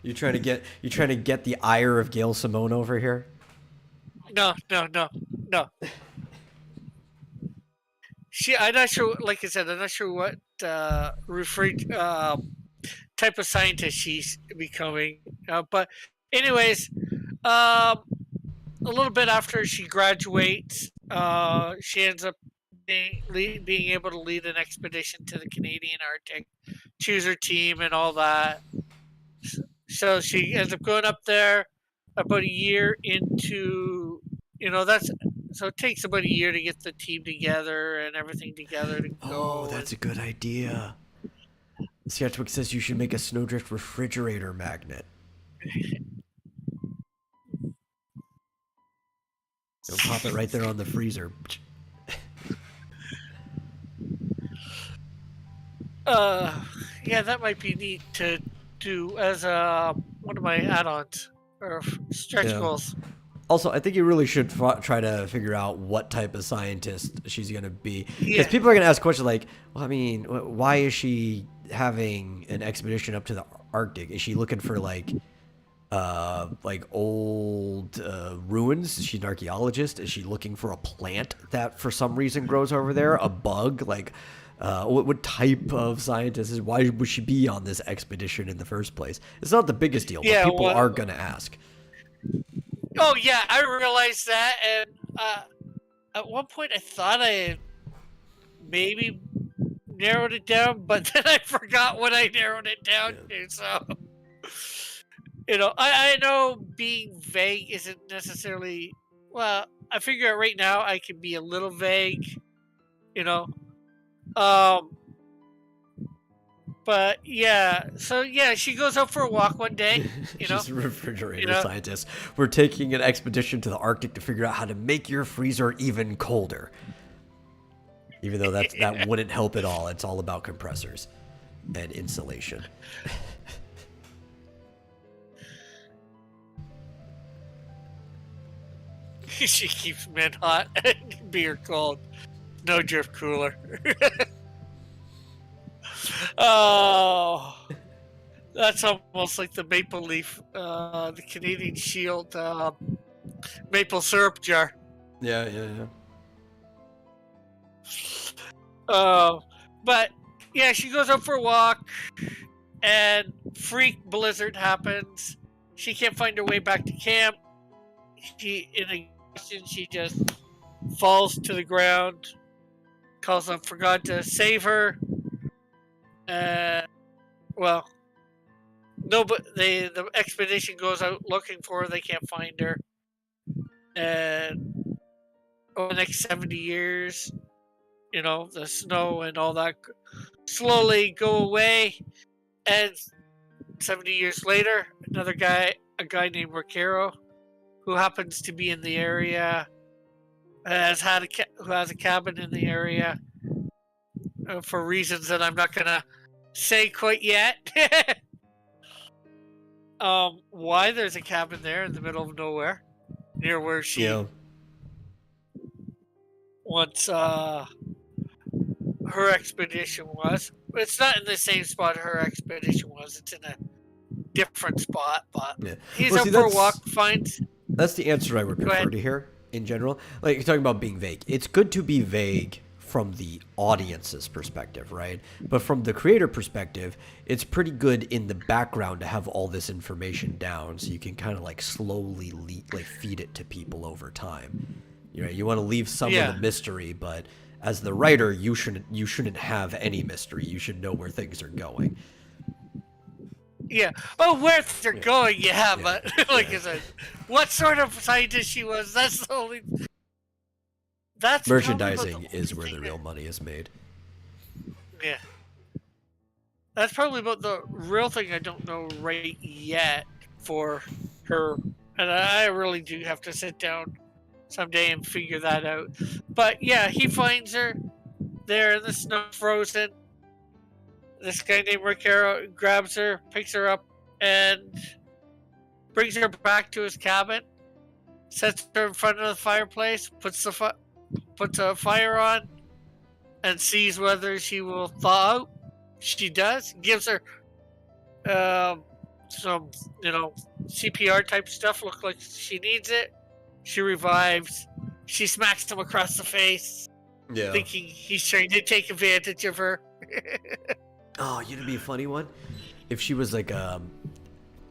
You trying to get the ire of Gail Simone over here? No. I'm not sure. Like I said, I'm not sure what type of scientist she's becoming. But, anyways, a little bit after she graduates, she ends up being able to lead an expedition to the Canadian Arctic, choose her team, and all that. So she ends up going up there about a year into, that's so it takes about a year to get the team together and everything together to Oh, go. that's a good idea. Sketchbook says you should make a Snowdrift refrigerator magnet. Don't pop it right there on the freezer. Yeah, that might be neat to do as one of my add-ons or stretch Yeah. goals. Also, I think you really should try to figure out what type of scientist she's going to be. Because Yeah. people are going to ask questions like, well, I mean, why is she having an expedition up to the Arctic? Is she looking for like old ruins? Is she an archaeologist? Is she looking for a plant that for some reason grows over there? A bug? Like, what type of scientist is? Why would she be on this expedition in the first place? It's not the biggest deal, but people are going to ask. Oh yeah, I realized that, and at one point I thought I had maybe narrowed it down, but then I forgot what I narrowed it down to. So, I know being vague isn't necessarily. Well, I figure out right now I can be a little vague. Um, But yeah, so yeah, she goes out for a walk one day. She's a refrigerator scientist. We're taking an expedition to the Arctic to figure out how to make your freezer even colder. Even though that wouldn't help at all. It's all about compressors and insulation. She keeps men hot and beer cold. No drift cooler. Oh, that's almost like the maple leaf, the Canadian Shield maple syrup jar. Yeah. But yeah, she goes out for a walk, and freak blizzard happens. She can't find her way back to camp. She just falls to the ground. Calls on for God to save her. well, no, but the expedition goes out looking for her. They can't find her, and over the next 70 years, the snow and all that slowly go away, and 70 years later, a guy named Ricaro, who happens to be in the area, who has a cabin in the area, for reasons that I'm not gonna say quite yet. Why there's a cabin there in the middle of nowhere, near where she once her expedition was. It's not in the same spot her expedition was. It's in a different spot, but he's up for a walk, finds... That's the answer I would prefer to hear, in general. Like, you're talking about being vague. It's good to be vague from the audience's perspective, right? But from the creator perspective, it's pretty good in the background to have all this information down, so you can kind of like slowly feed it to people over time. You want to leave some of the mystery, but as the writer, you shouldn't have any mystery. You should know where things are going. Yeah. Oh, where they're going, but like I said, what sort of scientist she was, that's the only... That's merchandising is where the real money is made. Yeah. That's probably about the real thing I don't know right yet for her. And I really do have to sit down someday and figure that out. But yeah, he finds her there in the snow, frozen. This guy named Ricaro grabs her, picks her up, and brings her back to his cabin. Sets her in front of the fireplace, puts a fire on, and sees whether she will thaw out. She does. Gives her some, CPR type stuff. Look like she needs it. She revives. She smacks him across the face, thinking he's trying to take advantage of her. Oh, you'd be a funny one if she was like a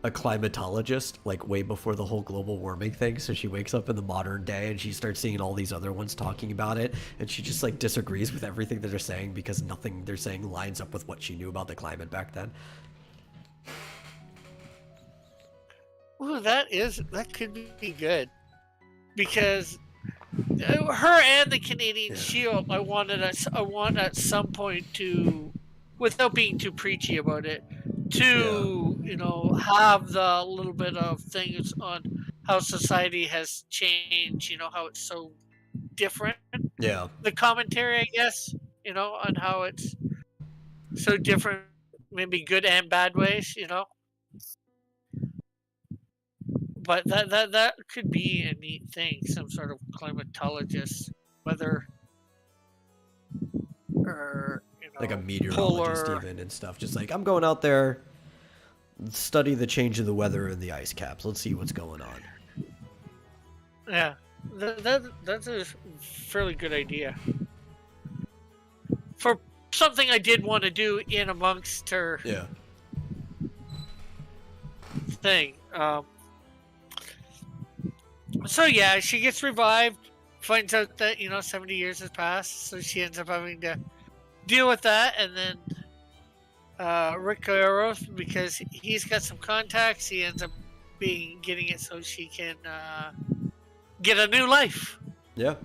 climatologist, like way before the whole global warming thing. So she wakes up in the modern day and she starts seeing all these other ones talking about it, and she just like disagrees with everything that they're saying because nothing they're saying lines up with what she knew about the climate back then. Ooh, that could be good, because her and the Canadian Shield, I want at some point to, without being too preachy about it, to have the little bit of things on how society has changed, how it's so different. Yeah. The commentary, I guess, on how it's so different, maybe good and bad ways, But that could be a neat thing, some sort of climatologist, whether or like a meteorologist even and stuff. Just like, I'm going out there, study the change of the weather and the ice caps. Let's see what's going on. Yeah, that's a fairly good idea. For something I did want to do in amongst her thing. So yeah, she gets revived, finds out that 70 years has passed, so she ends up having to deal with that. And then Ricaro, because he's got some contacts, he ends up getting it so she can get a new life. Yeah.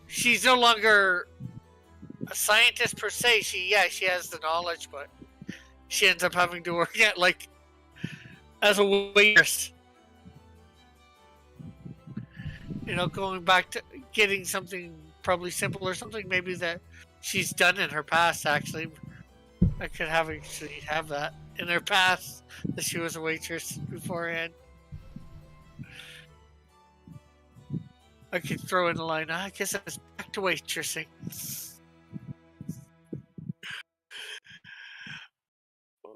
She's no longer a scientist per se. She has the knowledge, but she ends up having to work at as a waitress. Going back to getting something probably simple or something maybe that she's done in her past. Actually, I could have that in her past, that she was a waitress beforehand. I could throw in a line. I guess I was back to waitressing.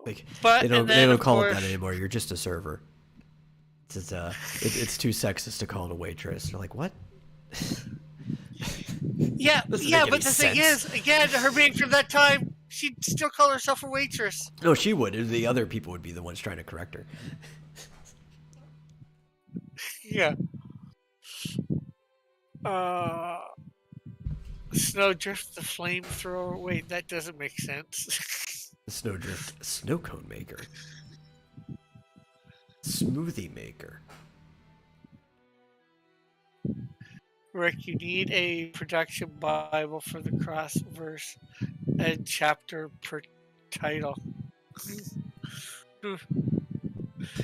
They don't call it that anymore. You're just a server. It's too sexist to call it a waitress. You're like, what? Yeah, but the thing is, again, her being from that time, she'd still call herself a waitress. No, she would. The other people would be the ones trying to correct her. Yeah. Snowdrift the flamethrower. Wait, that doesn't make sense. Snowdrift snow cone maker. Smoothie maker. Rick, you need a production Bible for the cross verse and chapter per title.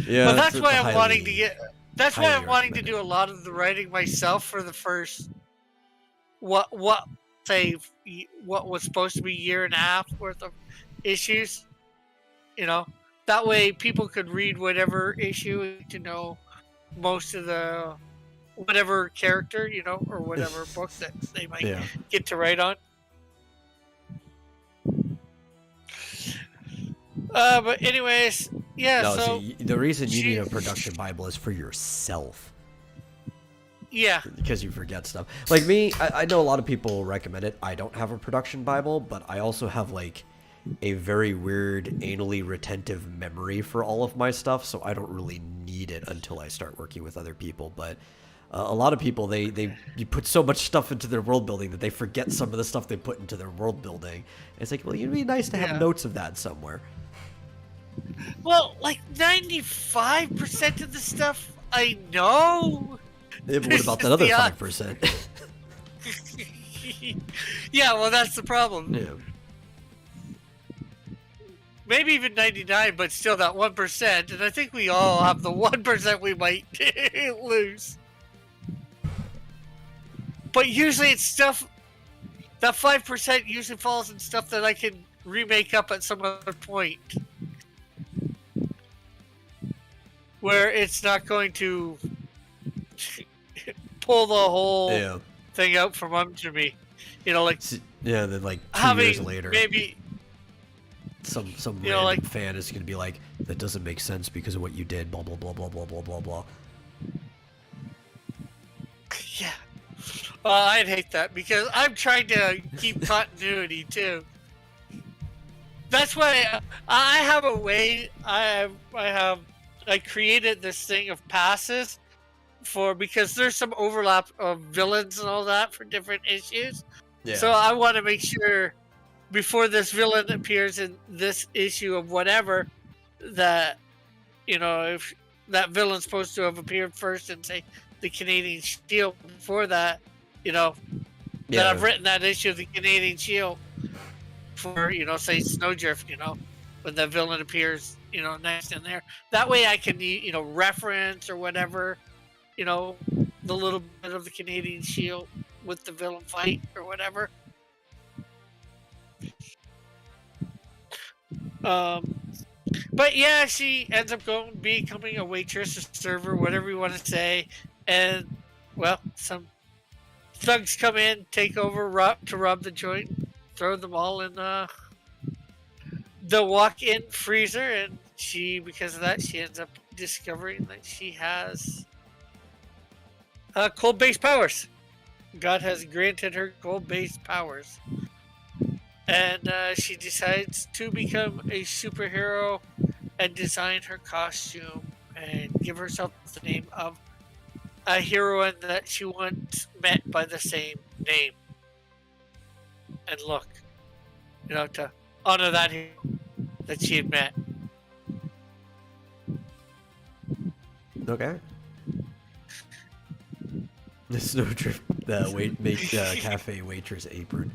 Yeah, Well, that's why I'm highly, wanting to get. That's why highly I'm wanting to recommended. do a lot of the writing myself for the first what say what was supposed to be a year and a half worth of issues. You know, that way people could read whatever issue to know most of the whatever character, you know, or whatever book that they might Yeah. get to write on. But anyways, yeah. No, So see, the reason you she, need a production Bible is for yourself. yeah, Because you forget stuff. Like me, I know a lot of people recommend it. I don't have a production Bible, but I also have like a very weird, anally retentive memory for all of my stuff, so I don't really need it until I start working with other people. But a lot of people, they you put so much stuff into their world building that they forget some of the stuff they put into their world building. It's like, well, it'd be nice to have Yeah. notes of that somewhere. Well, like 95% of the stuff I know. Yeah, but what It's about just that other the odd- 5%? Yeah, well, that's the problem. Yeah. Maybe even 99, but still that 1%. And I think we all have the 1% we might lose. But usually it's stuff. That 5% usually falls in stuff that I can remake up at some other point. Where it's not going to pull the whole Yeah. thing out from under me. You know, like Yeah, then like 2 having years later, maybe some you know, random like- fan is gonna be like, that doesn't make sense because of what you did, blah blah blah blah blah blah blah blah. yeah. I'd hate that because I'm trying to keep continuity too. That's why I have a way. I created this thing of passes for because there's some overlap of villains and all that for different issues. Yeah. So I want to make sure before this villain appears in this issue of whatever that if that villain's supposed to have appeared first in say the Canadian Shield before that, that I've written that issue of the Canadian Shield for say Snowdrift, when the villain appears, next in there. That way I can reference or whatever, the little bit of the Canadian Shield with the villain fight or whatever. But yeah, she ends up becoming a waitress, a server, whatever you want to say, and well, some thugs come in, take over, rob the joint, throw them all in the walk-in freezer, and because of that, she ends up discovering that she has cold-based powers. God has granted her gold-based powers. And she decides to become a superhero and design her costume and give herself the name of a heroine that she once met by the same name. And look, to honor that hero that she had met. Okay. The Snowdrift cafe waitress apron.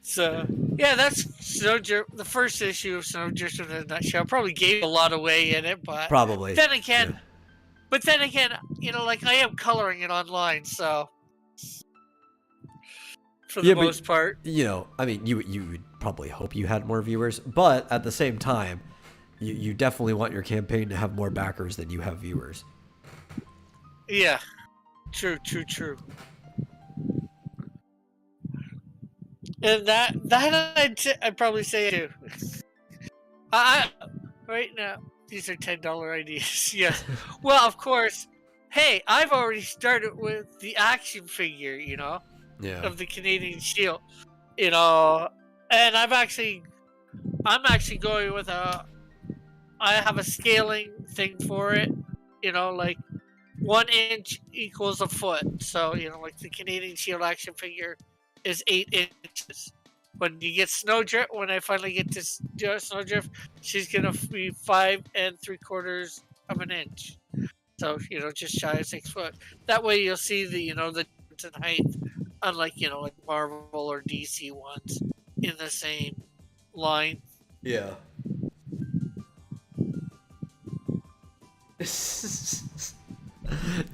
So yeah, that's Snowdrift. The first issue of Snowdrift in a nutshell. Probably gave a lot away in it, but Probably. Then again, like I am coloring it online, so for the most part, I mean, you would probably hope you had more viewers, but at the same time, you definitely want your campaign to have more backers than you have viewers. Yeah, true. And that I'd probably say too. I right now these are $10 ideas. Yes. Well, of course. Hey, I've already started with the action figure, of the Canadian Shield, and I'm actually going with I have a scaling thing for it, like 1 inch equals a foot. So, like the Canadian Shield action figure is 8 inches. When I finally get to Snowdrift, she's going to be 5 3/4 of an inch. So, just shy of 6 foot. That way you'll see the difference in height, unlike, like Marvel or DC ones in the same line. Yeah.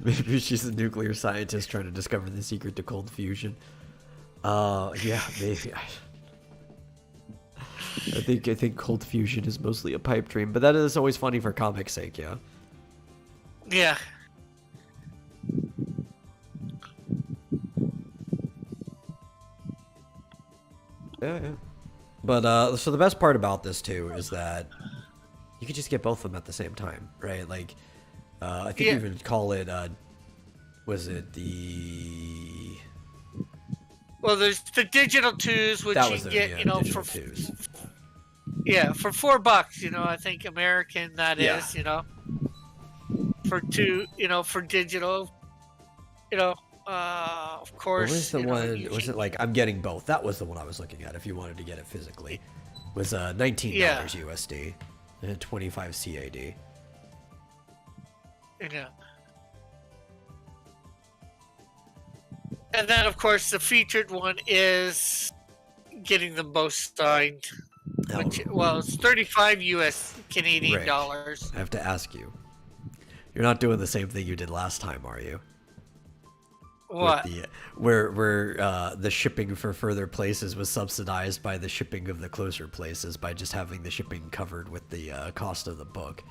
Maybe she's a nuclear scientist trying to discover the secret to cold fusion. Yeah, maybe. I think cold fusion is mostly a pipe dream, but that is always funny for comics' sake, yeah. Yeah. Yeah. But so the best part about this too is that you could just get both of them at the same time, right? Like, I think you even call it. Was it the? Well, there's the digital twos, which you can get, for twos. Yeah, for $4, I think American that is, for two, for digital, of course. What was the one? Was it like I'm getting both? That was the one I was looking at. If you wanted to get it physically, was $19 USD and 25 CAD. Yeah. And then, of course, the featured one is getting them both signed. Which, it's 35 Canadian dollars. I have to ask you. You're not doing the same thing you did last time, are you? What? Where the shipping for further places was subsidized by the shipping of the closer places by just having the shipping covered with the cost of the book.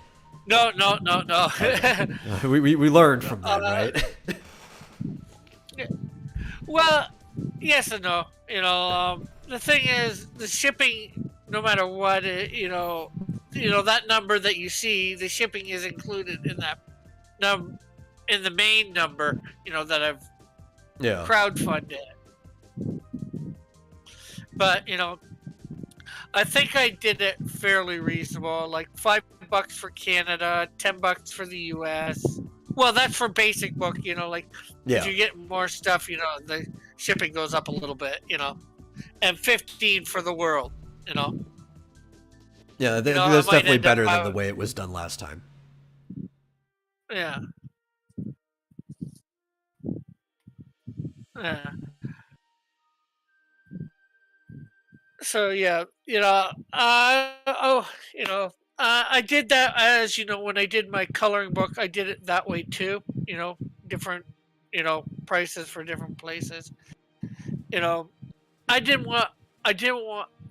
No. Okay. we learned from that, right? Well, yes and no. The thing is, the shipping, no matter what, that number that you see, the shipping is included in that in the main number, that I've crowdfunded. But, I think I did it fairly reasonable, like $5 for Canada, $10 for the US. Well, that's for basic book, if you get more stuff, the shipping goes up a little bit, and 15 for the world, Yeah, that's definitely better than the way it was done last time. Yeah. Yeah. So yeah, I did that as when I did my coloring book, I did it that way too. Different, prices for different places. I didn't want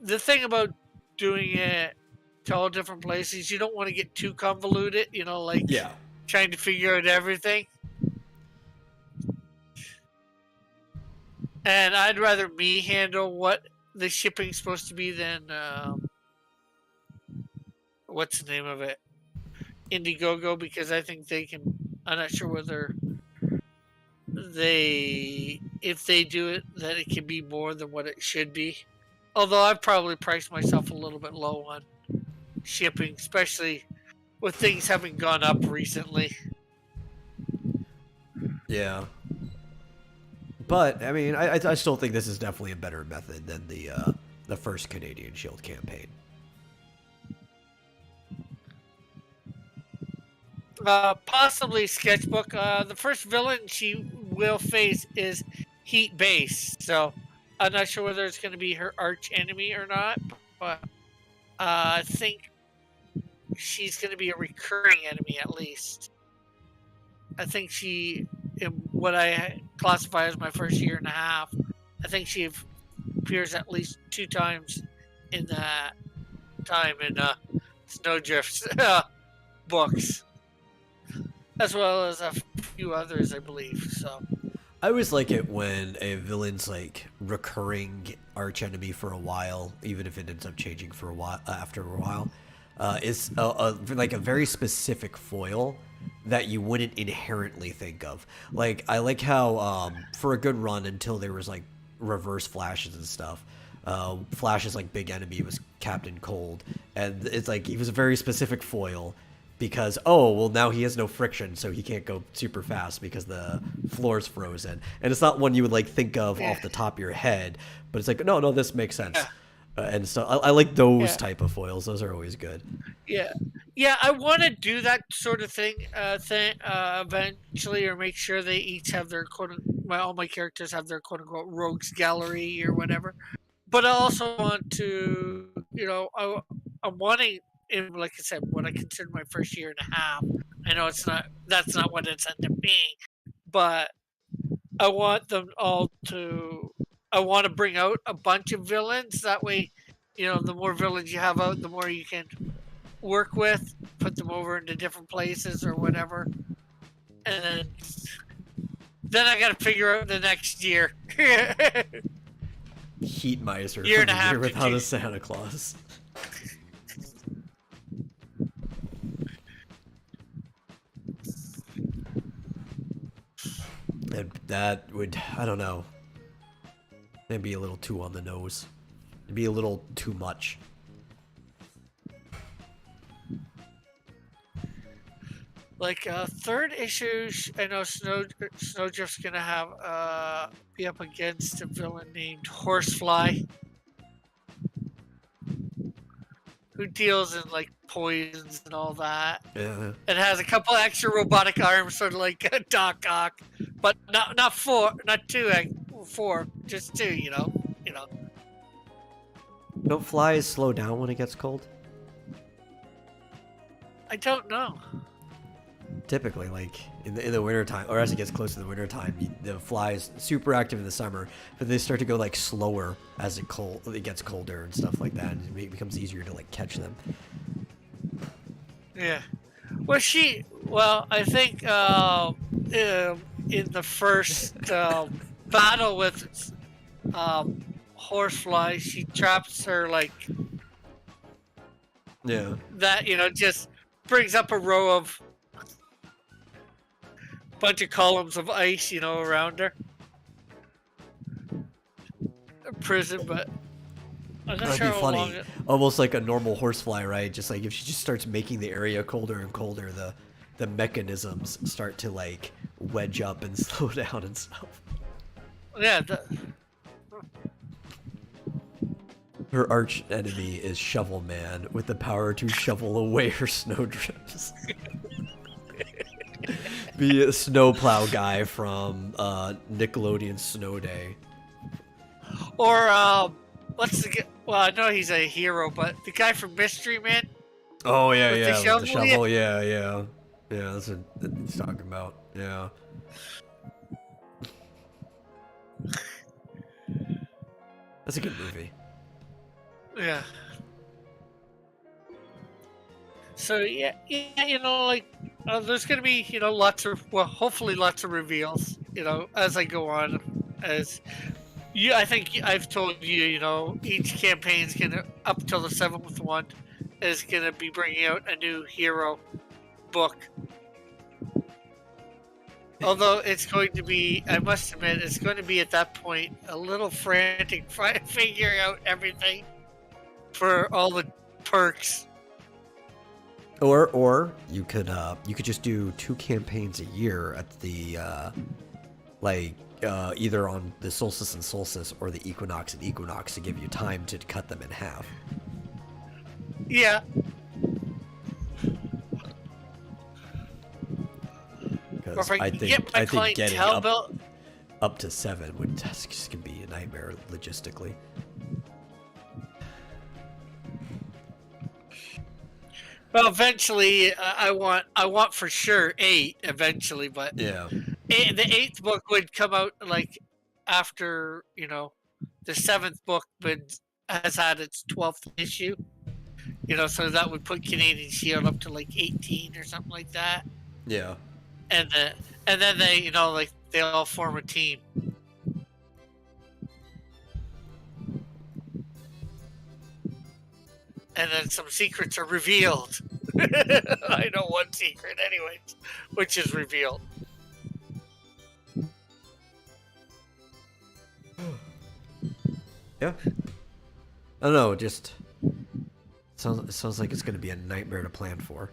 the thing about doing it to all different places. You don't want to get too convoluted. Trying to figure out everything. And I'd rather me handle what the shipping's supposed to be than what's the name of it? Indiegogo, because I think they can. I'm not sure whether if they do it, that it can be more than what it should be. Although I've probably priced myself a little bit low on shipping, especially with things having gone up recently. Yeah. But I mean, I still think this is definitely a better method than the first Canadian Shield campaign. Possibly Sketchbook. The first villain she will face is Heat Base, so I'm not sure whether it's going to be her arch enemy or not. But I think she's going to be a recurring enemy at least. I think she, in what I classify as my first year and a half, I think she appears at least 2 times in that time in Snowdrift's books, as well as a few others, I believe. So I always like it when a villain's like recurring arch enemy for a while, even if it ends up changing for a while after a while. It's like a very specific foil that you wouldn't inherently think of. Like, I like how for a good run until there was like reverse flashes and stuff, Flash's like big enemy was Captain Cold, and it's like he was a very specific foil because, oh, well, now he has no friction, so he can't go super fast because the floor's frozen. And it's not one you would like think of Yeah. off the top of your head, but it's like, no, this makes sense. Yeah. And so I like those Yeah. type of foils. Those are always good. Yeah, yeah. I want to do that sort of thing eventually, or make sure they each have their all my characters have their quote unquote rogues gallery or whatever. But I also want to, I'm wanting, in like I said, what I consider my first year and a half. I know that's not what it's ended up being, but I want them all to. I want to bring out a bunch of villains. That way, the more villains you have out, the more you can work with, put them over into different places or whatever, and then I got to figure out the next year. Heat Miser Year from and a the half Year to Without two. a Santa Claus. And that would, I don't know, maybe a little too on the nose. It'd be a little too much. Like third issue, I know Snowdrift's gonna have be up against a villain named Horsefly, who deals in like poisons and all that. Yeah. It has a couple extra robotic arms, sort of like Doc Ock, but not four, not two, four, just two. Don't flies slow down when it gets cold? I don't know. Typically, like in the wintertime, or as it gets close to the wintertime, the flies super active in the summer, but they start to go like slower as it gets colder and stuff like that, and it becomes easier to like catch them. Yeah. I think in the first battle with Horsefly, she traps her like Yeah. that, just brings up a row of bunch of columns of ice, around her. A prison, but I'm not That'd sure be how funny. long Almost like a normal horsefly, right? Just like if she just starts making the area colder and colder, the mechanisms start to like wedge up and slow down and stuff. Yeah. Her arch enemy is Shovel Man with the power to shovel away her snowdrifts. Be a snowplow guy from Nickelodeon Snow Day. Or well, I know he's a hero, but the guy from Mystery Man. Oh yeah, with yeah, the shovel, with the shovel, yeah. That's what he's talking about. Yeah. That's a good movie. Yeah. So yeah, like there's gonna be hopefully lots of reveals, as I go on. I think I've told you, each campaign's gonna up till the 7th one is gonna be bringing out a new hero book. Although it's going to be, I must admit, it's going to be at that point a little frantic figuring out everything for all the perks. Or you could just do 2 campaigns a year at the either on the solstice and solstice or the equinox and equinox to give you time to cut them in half. Yeah. Because I think getting up to 7 would just could be a nightmare logistically. Well, eventually, I want for sure 8 eventually, but Yeah. The 8th book would come out like after the 7th book has had its 12th issue. So that would put Canadian Shield up to like 18 or something like that. Yeah. And then they they all form a team. And then some secrets are revealed. I know one secret, anyways, which is revealed. Yeah. I don't know. Just sounds like it's going to be a nightmare to plan for.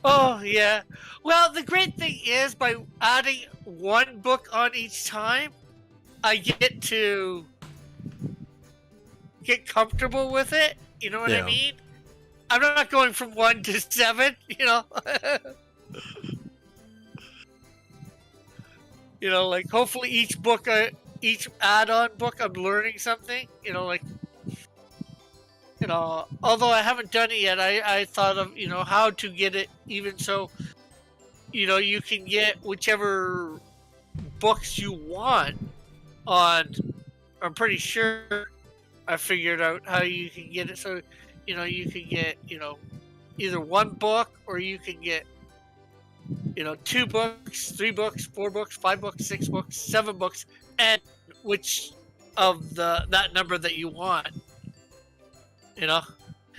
Oh, yeah. Well, the great thing is by adding one book on each time, I get to get comfortable with it. You know what I Yeah. mean? I'm not going from 1 to 7, you know? You know, like hopefully each book, each add-on book, I'm learning something. You know, like, you know, although I haven't done it yet, I thought of, you know, how to get it even so, you know, you can get whichever books you want on. I'm pretty sure I figured out how you can get it. So, you know, you can get, you know, either one book or you can get, you know, 2 books, 3 books, 4 books, 5 books, 6 books, 7 books, and which of that number that you want, you know,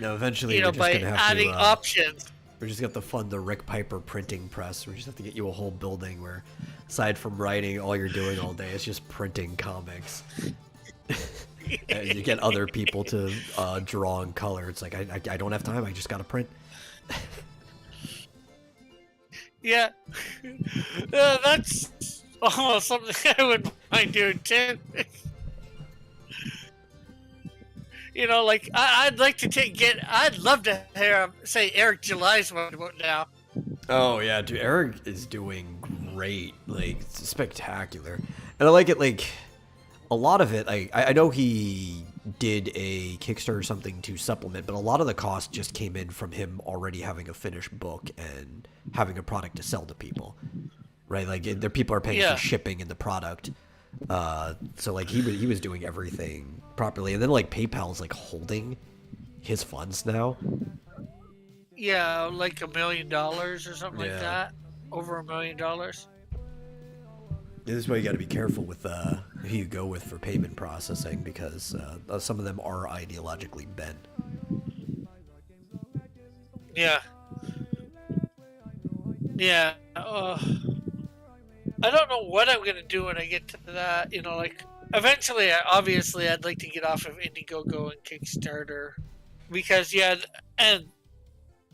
Now, eventually, you we're know, just by gonna have adding to. options. We just got to fund the Rick Piper printing press. We just have to get you a whole building where, aside from writing, all you're doing all day is just printing comics. And you get other people to draw in color. It's like I don't have time. I just gotta print. Yeah, that's almost something I would mind doing too. You know, like I'd like to I'd love to hear say Eric July's one now. Oh yeah, dude, Eric is doing great. Like it's spectacular, and I like it. Like a lot of it, I know he did a Kickstarter or something to supplement, but a lot of the cost just came in from him already having a finished book and having a product to sell to people, right? Like there people are paying for shipping and the product. So like he was doing everything properly, and then like PayPal's like holding his funds now. Yeah, like $1 million or something like Yeah. that. Over $1 million. This is why you got to be careful with who you go with for payment processing, because some of them are ideologically bent. Yeah. Yeah. I don't know what I'm gonna do when I get to that. You know, like eventually, obviously, I'd like to get off of Indiegogo and Kickstarter because and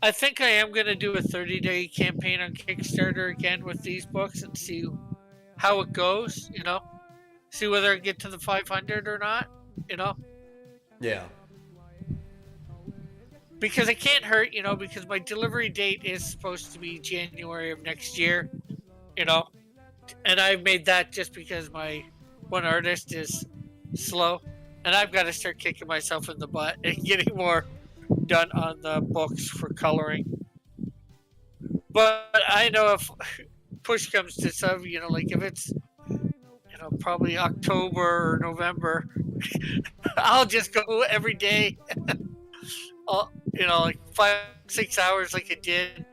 I think I am gonna do a 30-day campaign on Kickstarter again with these books and see how it goes. You know, see whether I get to the 500 or not. You know. Yeah. Because it can't hurt, you know, because my delivery date is supposed to be January of next year, you know, and I made that just because my one artist is slow, and I've got to start kicking myself in the butt and getting more done on the books for coloring. But I know if push comes to shove, you know, like if it's, you know, probably October or November, I'll just go every day. You know, like 5-6 hours like I did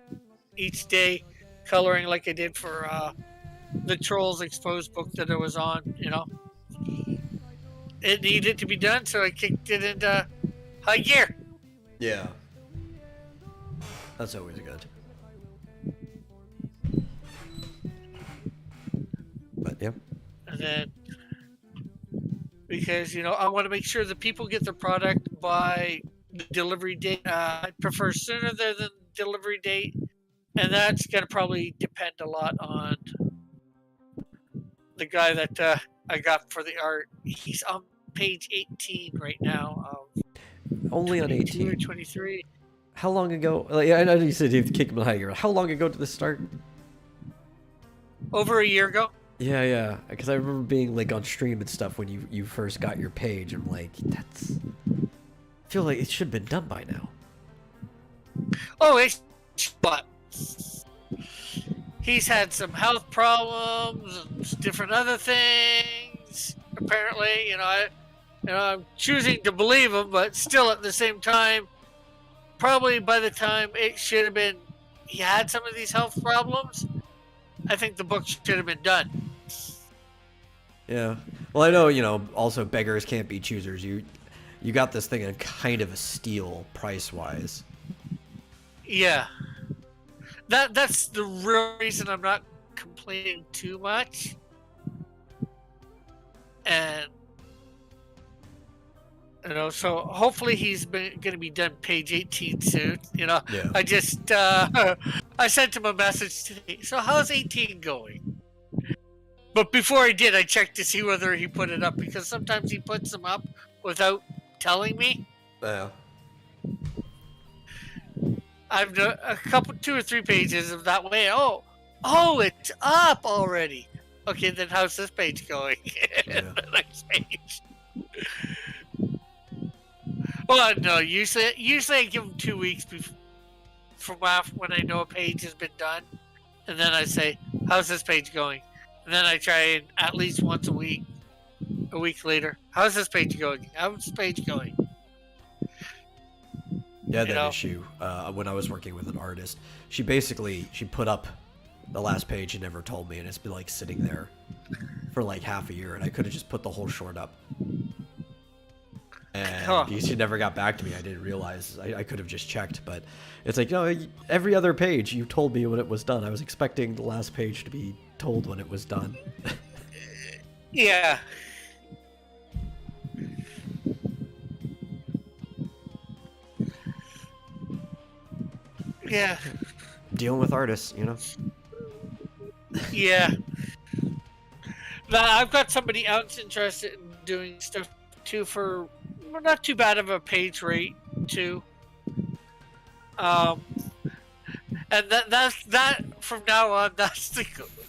each day, coloring like I did for the Trolls Exposed book that I was on. You know, it needed to be done, so I kicked it into high gear. Yeah. That's always good. But yeah. And then, because you know, I want to make sure that people get their product by the delivery date. I prefer sooner than delivery date, and that's gonna probably depend a lot on the guy that I got for the art. He's on page 18 right now. Only on 18 or 23. How long ago? Like, I know you said you have to kick him higher. How long ago did this start? Over a year ago. Yeah. Because I remember being like on stream and stuff when you first got your page. I'm like, I feel like it should have been done by now. Oh, but he's had some health problems and different other things. Apparently, you know, I'm choosing to believe him, but still at the same time, probably by the time it should have been, he had some of these health problems. I think the book should have been done. Yeah. Well, I know, you know, also beggars can't be choosers. You got this thing at kind of a steal price-wise. Yeah. That's the real reason I'm not complaining too much. And So hopefully he's going to be done page 18 soon. Yeah. I just I sent him a message today. So how's 18 going? But before I did, I checked to see whether he put it up, because sometimes he puts them up without telling me. Yeah. I've done a couple, 2 or 3 pages of that way. Oh, it's up already. Okay, then how's this page going? Yeah. The next page. Well, no. Usually I give them 2 weeks from when I know a page has been done, and then I say, "How's this page going?" And then I try and at least once a week later, "How's this page going? How's this page going?" Yeah, that issue. When I was working with an artist, she put up the last page and never told me, and it's been like sitting there for like half a year, and I could have just put the whole short up. And because she never got back to me, I didn't realize. I could have just checked, but it's like, every other page you told me when it was done. I was expecting the last page to be told when it was done. Yeah. Yeah. Dealing with artists, Yeah. Now, I've got somebody else interested in doing stuff too for not too bad of a page rate too. And that from now on, that's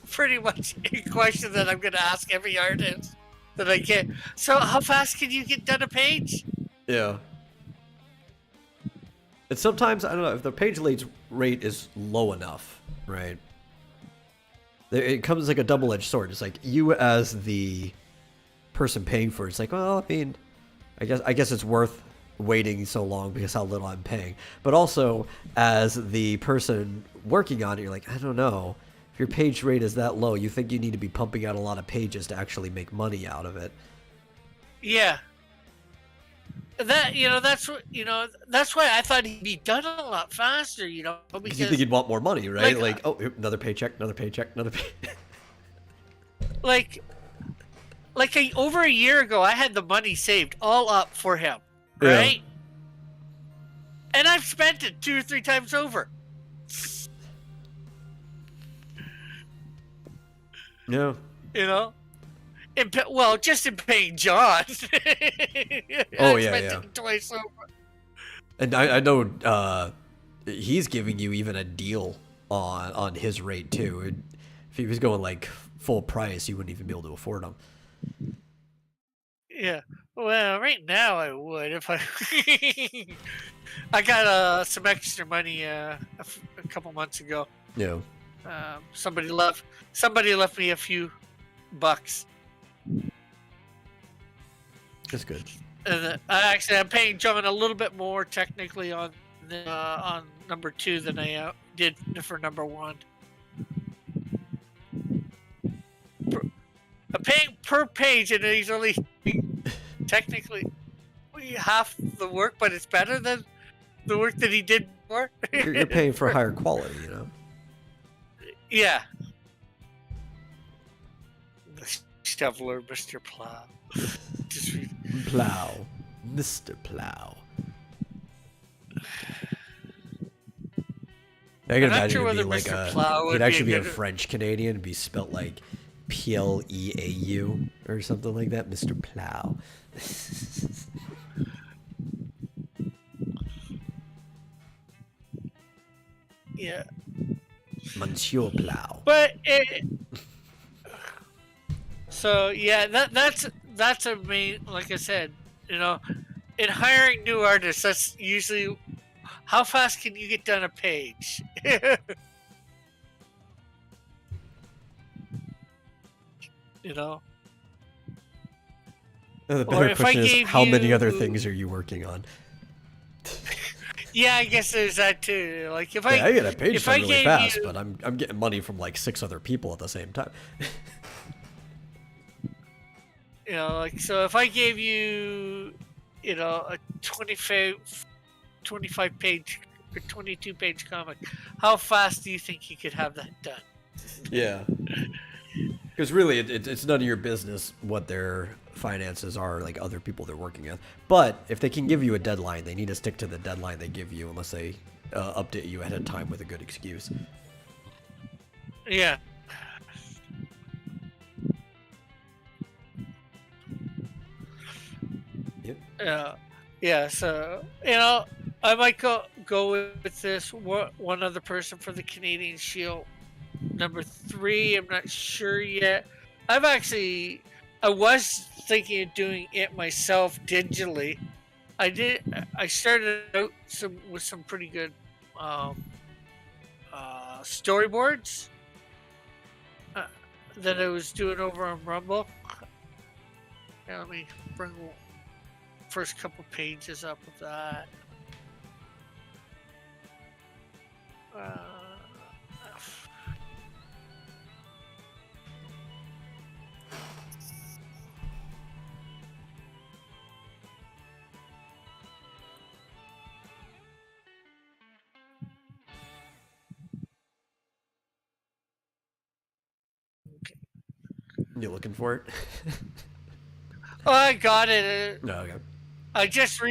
pretty much a question that I'm going to ask every artist that I get. So how fast can you get done a page? Yeah. And sometimes, I don't know, if the page rate is low enough, right? It comes like a double-edged sword. It's like, you as the person paying for it, it's like, well, I mean, I guess it's worth waiting so long because how little I'm paying. But also, as the person working on it, you're like, I don't know. If your page rate is that low, you think you need to be pumping out a lot of pages to actually make money out of it. Yeah. That's why I thought he'd be done a lot faster, because you think you'd want more money, right? Like, oh, another paycheck, another paycheck, another paycheck. Over a year ago, I had the money saved all up for him, right? Yeah. And I've spent it 2 or 3 times over. Yeah. Just in paying John. Oh, yeah. It twice over. And I know he's giving you even a deal on his rate too. If he was going like full price, you wouldn't even be able to afford him. Yeah. Well, right now I would if I. I got some extra money a couple months ago. Yeah. Somebody left me a few bucks. That's good. And I'm paying John a little bit more technically on number 2 than I did for number 1. I'm paying per page, and he's only technically half the work, but it's better than the work that he did before. You're paying for higher quality, Yeah. The shoveler, Mr. Plow. Just read. Plow. Mr. Plow. I can imagine sure it'd be whether like Mr. Plow he'd would actually be be a French Canadian and be spelt like Pleau or something like that. Mr. Plow. Yeah. Monsieur Plow. But so yeah, that's a main, like I said, in hiring new artists, that's usually how fast can you get done a page? The better question is, how many other things are you working on? Yeah, I guess there's that too. Like I get a page done really fast, but I'm getting money from like 6 other people at the same time. So if I gave you, a 25 page or 22 page comic, how fast do you think you could have that done? Yeah. Because really, it's none of your business what their finances are, like other people they're working with. But if they can give you a deadline, they need to stick to the deadline they give you, unless they update you ahead of time with a good excuse. Yeah. Yep. Yeah. So I might go with this one other person for the Canadian Shield. Number 3, I'm not sure yet. I was thinking of doing it myself digitally. I started out with some pretty good um, storyboards that I was doing over on Rumble. Yeah, let me bring the first couple pages up of that. Uh, You looking for it? oh, I got it. No, okay. I just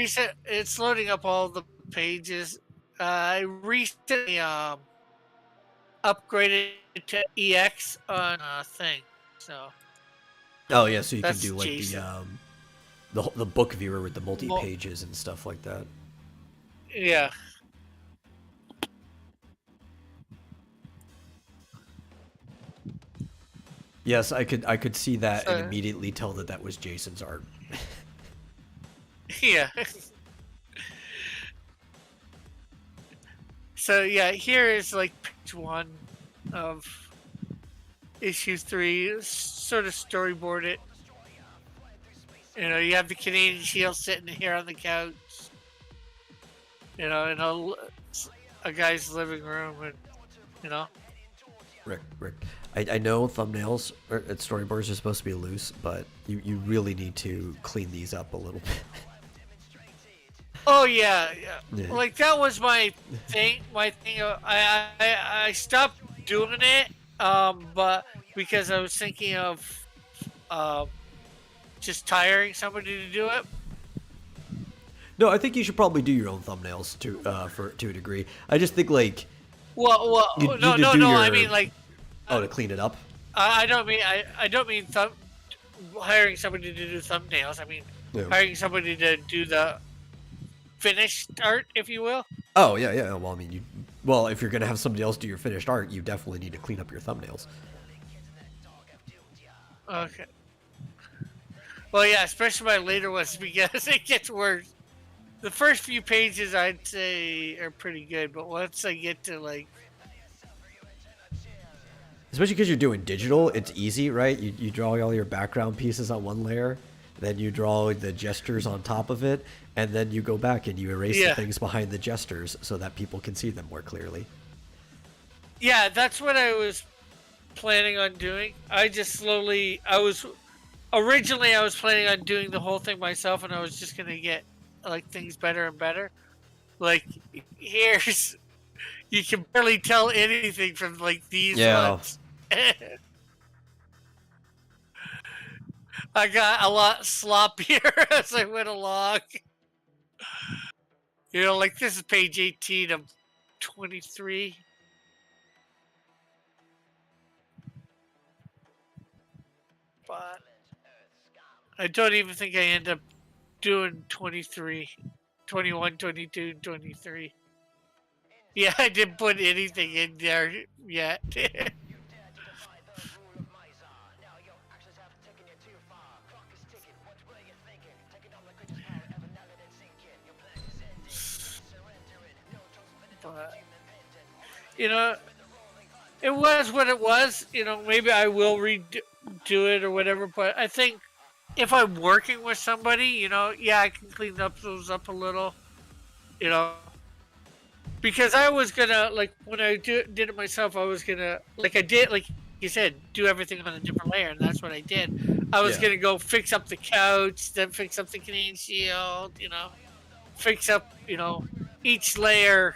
it's loading up all the pages. I recently upgraded to EX on a thing, so Oh yeah, so you can that's do like Jason. the book viewer with the multi Well, pages and stuff like that. yeah. Yes, I could see that and So, immediately tell that that was Jason's art. yeah. So yeah, here is like page 1 of issue 3. Sort of storyboard it. You have the Canadian Shield sitting here on the couch. In a guy's living room, and you know. Rick, I know thumbnails and storyboards are supposed to be loose, but you really need to clean these up a little bit. Oh yeah, yeah. Yeah. Like that was my thing. I stopped doing it, but because I was thinking of just hiring somebody to do it. No, I think you should probably do your own thumbnails to a degree. I just think like you No, need to no, do no. your I mean like, to clean it up. I don't mean hiring somebody to do thumbnails. I mean Yeah. hiring somebody to do the finished art, if you will. Oh yeah. Well, I mean, if you're gonna have somebody else do your finished art, you definitely need to clean up your thumbnails. Okay. Well, yeah, especially my later ones because it gets worse. The first few pages, I'd say, are pretty good, but once I get to like, Especially because you're doing digital, it's easy, right? You draw all your background pieces on one layer, then you draw the gestures on top of it, and then you go back and you erase the Yeah. things behind the gestures so that people can see them more clearly. yeah, that's what I was planning on doing. Originally I was planning on doing the whole thing myself, and I was just gonna get like things better and better. Like here's you can barely tell anything from like these Yeah. ones. I got a lot sloppier as I went along. Like this is page 18 of 23. But I don't even think I end up doing 23, 21, 22, 23. Yeah, I didn't put anything in there yet. But, it was what it was. Maybe I will redo it or whatever. But I think if I'm working with somebody, yeah, I can clean those up a little. You know, because I was gonna like when I did it myself, I was gonna like I did like you said do everything on a different layer, and that's what I did. I was Yeah. gonna go fix up the couch, then fix up the Canadian Shield, fix up each layer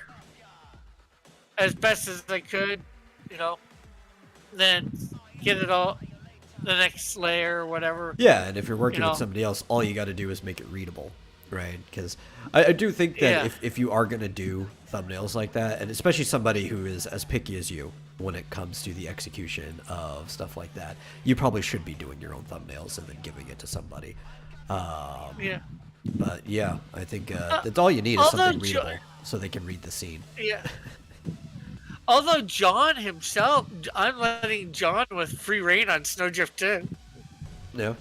as best as I could, then get it all the next layer or whatever. Yeah, and if you're You working with know. somebody else, all you got to do is make it readable, right? Because I do think that Yeah. if you are going to do thumbnails like that, and especially somebody who is as picky as you when it comes to the execution of stuff like that, you probably should be doing your own thumbnails and then giving it to somebody. Yeah. But yeah, I think that's all you need is Although something readable so they can read the scene. Yeah. Although John himself, I'm letting John with free reign on Snowdrift too. Yeah.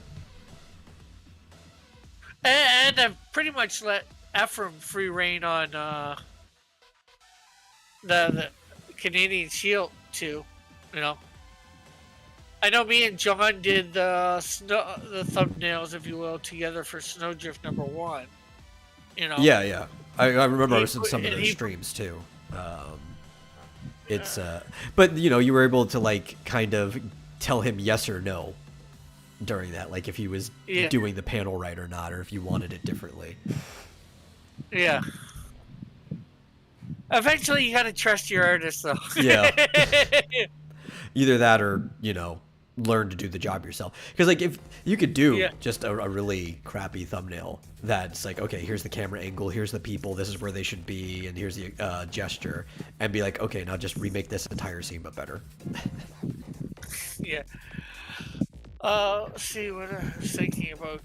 And I've pretty much let Ephraim free reign on the Canadian Shield too. You know, I know me and John did the thumbnails, if you will, together for Snowdrift #1. You know. Yeah, yeah. I remember I was in some of and those he- streams too. It's but you know, you were able to like kind of tell him yes or no during that, like if he was Yeah. doing the panel right or not, or if you wanted it differently. Yeah. Eventually, you gotta trust your artist, though. Yeah. Either that or, you know, learn to do the job yourself. Because like if you could do Yeah. just a really crappy thumbnail that's like, okay, here's the camera angle, here's the people, this is where they should be, and here's the gesture, and be like, okay, now just remake this entire scene but better. Yeah. Let's see what I was thinking about.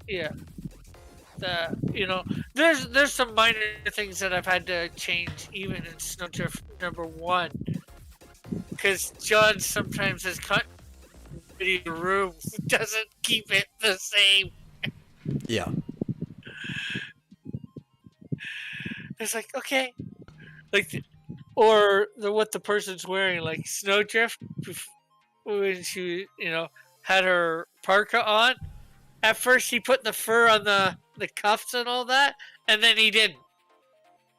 Yeah. There's some minor things that I've had to change even in Snowdrift #1, because John sometimes his continuity room doesn't keep it the same. Yeah. It's like, okay, like, or what the person's wearing, like Snowdrift, when she, had her parka on. At first, he put the fur on the cuffs and all that, and then he didn't.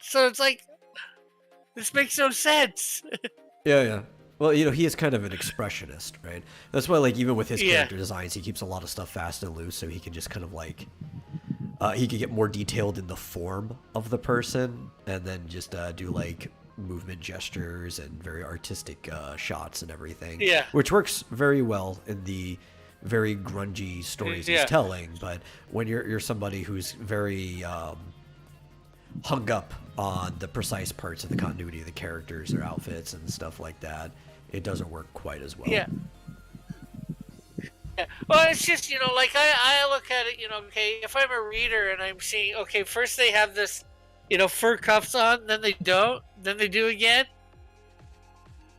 So it's like, this makes no sense. Yeah, yeah. Well, you know, he is kind of an expressionist, right? That's why, like, even with his Yeah. character designs, he keeps a lot of stuff fast and loose, so he can just kind of like, he can get more detailed in the form of the person, and then just do like movement gestures and very artistic shots and everything. Yeah. Which works very well in the very grungy stories he's Yeah. telling, but when you're somebody who's very hung up on the precise parts of the continuity of the characters, their outfits, and stuff like that, it doesn't work quite as well. Yeah. Yeah. Well, it's just, like I look at it, okay, if I'm a reader and I'm seeing, okay, first they have this, fur cuffs on, then they don't, then they do again.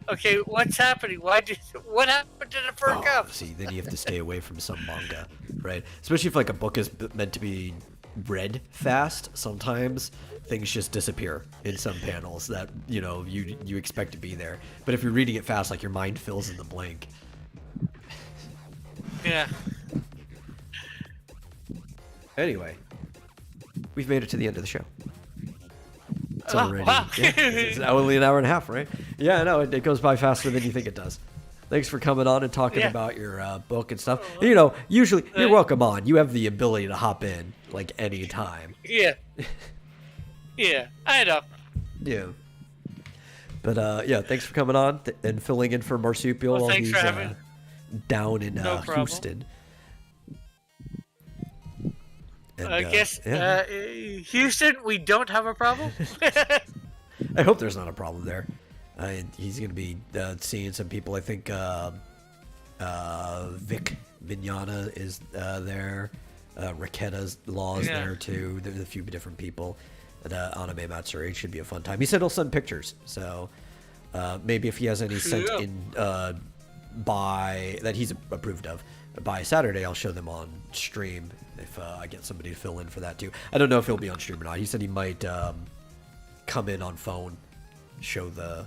Okay, what's happening? What happened to the fur cuffs? See, then you have to stay away from some manga, right? Especially if like a book is meant to be read fast. Sometimes things just disappear in some panels that you expect to be there. But if you're reading it fast, like your mind fills in the blank. Yeah. Anyway, we've made it to the end of the show. It's Oh, already wow. it's only an hour and a half, right? Yeah, no, it goes by faster than you think it does. Thanks for coming on and talking Yeah. about your book and stuff. Usually you're welcome on. You have the ability to hop in like any time. Yeah. Yeah, I know. Yeah. But yeah, thanks for coming on and filling in for Marsupial Well, while thanks he's for having- down in No problem. Houston. And, I guess, yeah. Houston, we don't have a problem. I hope there's not a problem there. He's going to be seeing some people. I think Vic Mignogna is there. Raketta's Law is Yeah. there too. There's a few different people. And Anime Matsuri should be a fun time. He said he'll send pictures. So maybe if he has any sent Yeah. in that he's approved of by Saturday, I'll show them on stream if I get somebody to fill in for that too. I don't know if he'll be on stream or not. He said he might come in on phone, show the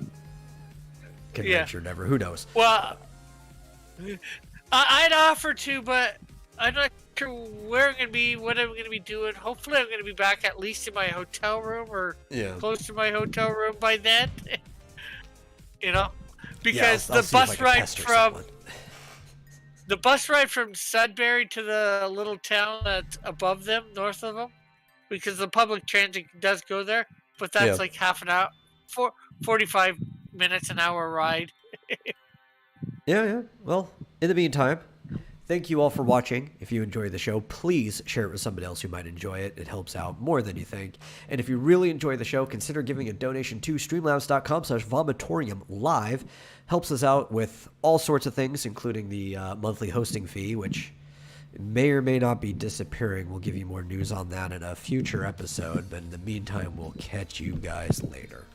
convention or whatever. Who knows? Well, I'd offer to, but I'm not sure where I'm going to be, what I'm going to be doing. Hopefully, I'm going to be back at least in my hotel room or Yeah. close to my hotel room by then. Because I'll the see if I bus can ride pester from someone. the bus ride from Sudbury to the little town that's above them, north of them, because the public transit does go there, but that's Yeah. like half an hour, 45 minutes, an hour ride. Yeah. Well, In the meantime, thank you all for watching. If you enjoy the show, please share it with somebody else who might enjoy it. It helps out more than you think. And if you really enjoy the show, consider giving a donation to streamlabs.com/vomitorium live. Helps us out with all sorts of things, including the monthly hosting fee, which may or may not be disappearing. We'll give you more news on that in a future episode. But in the meantime, we'll catch you guys later.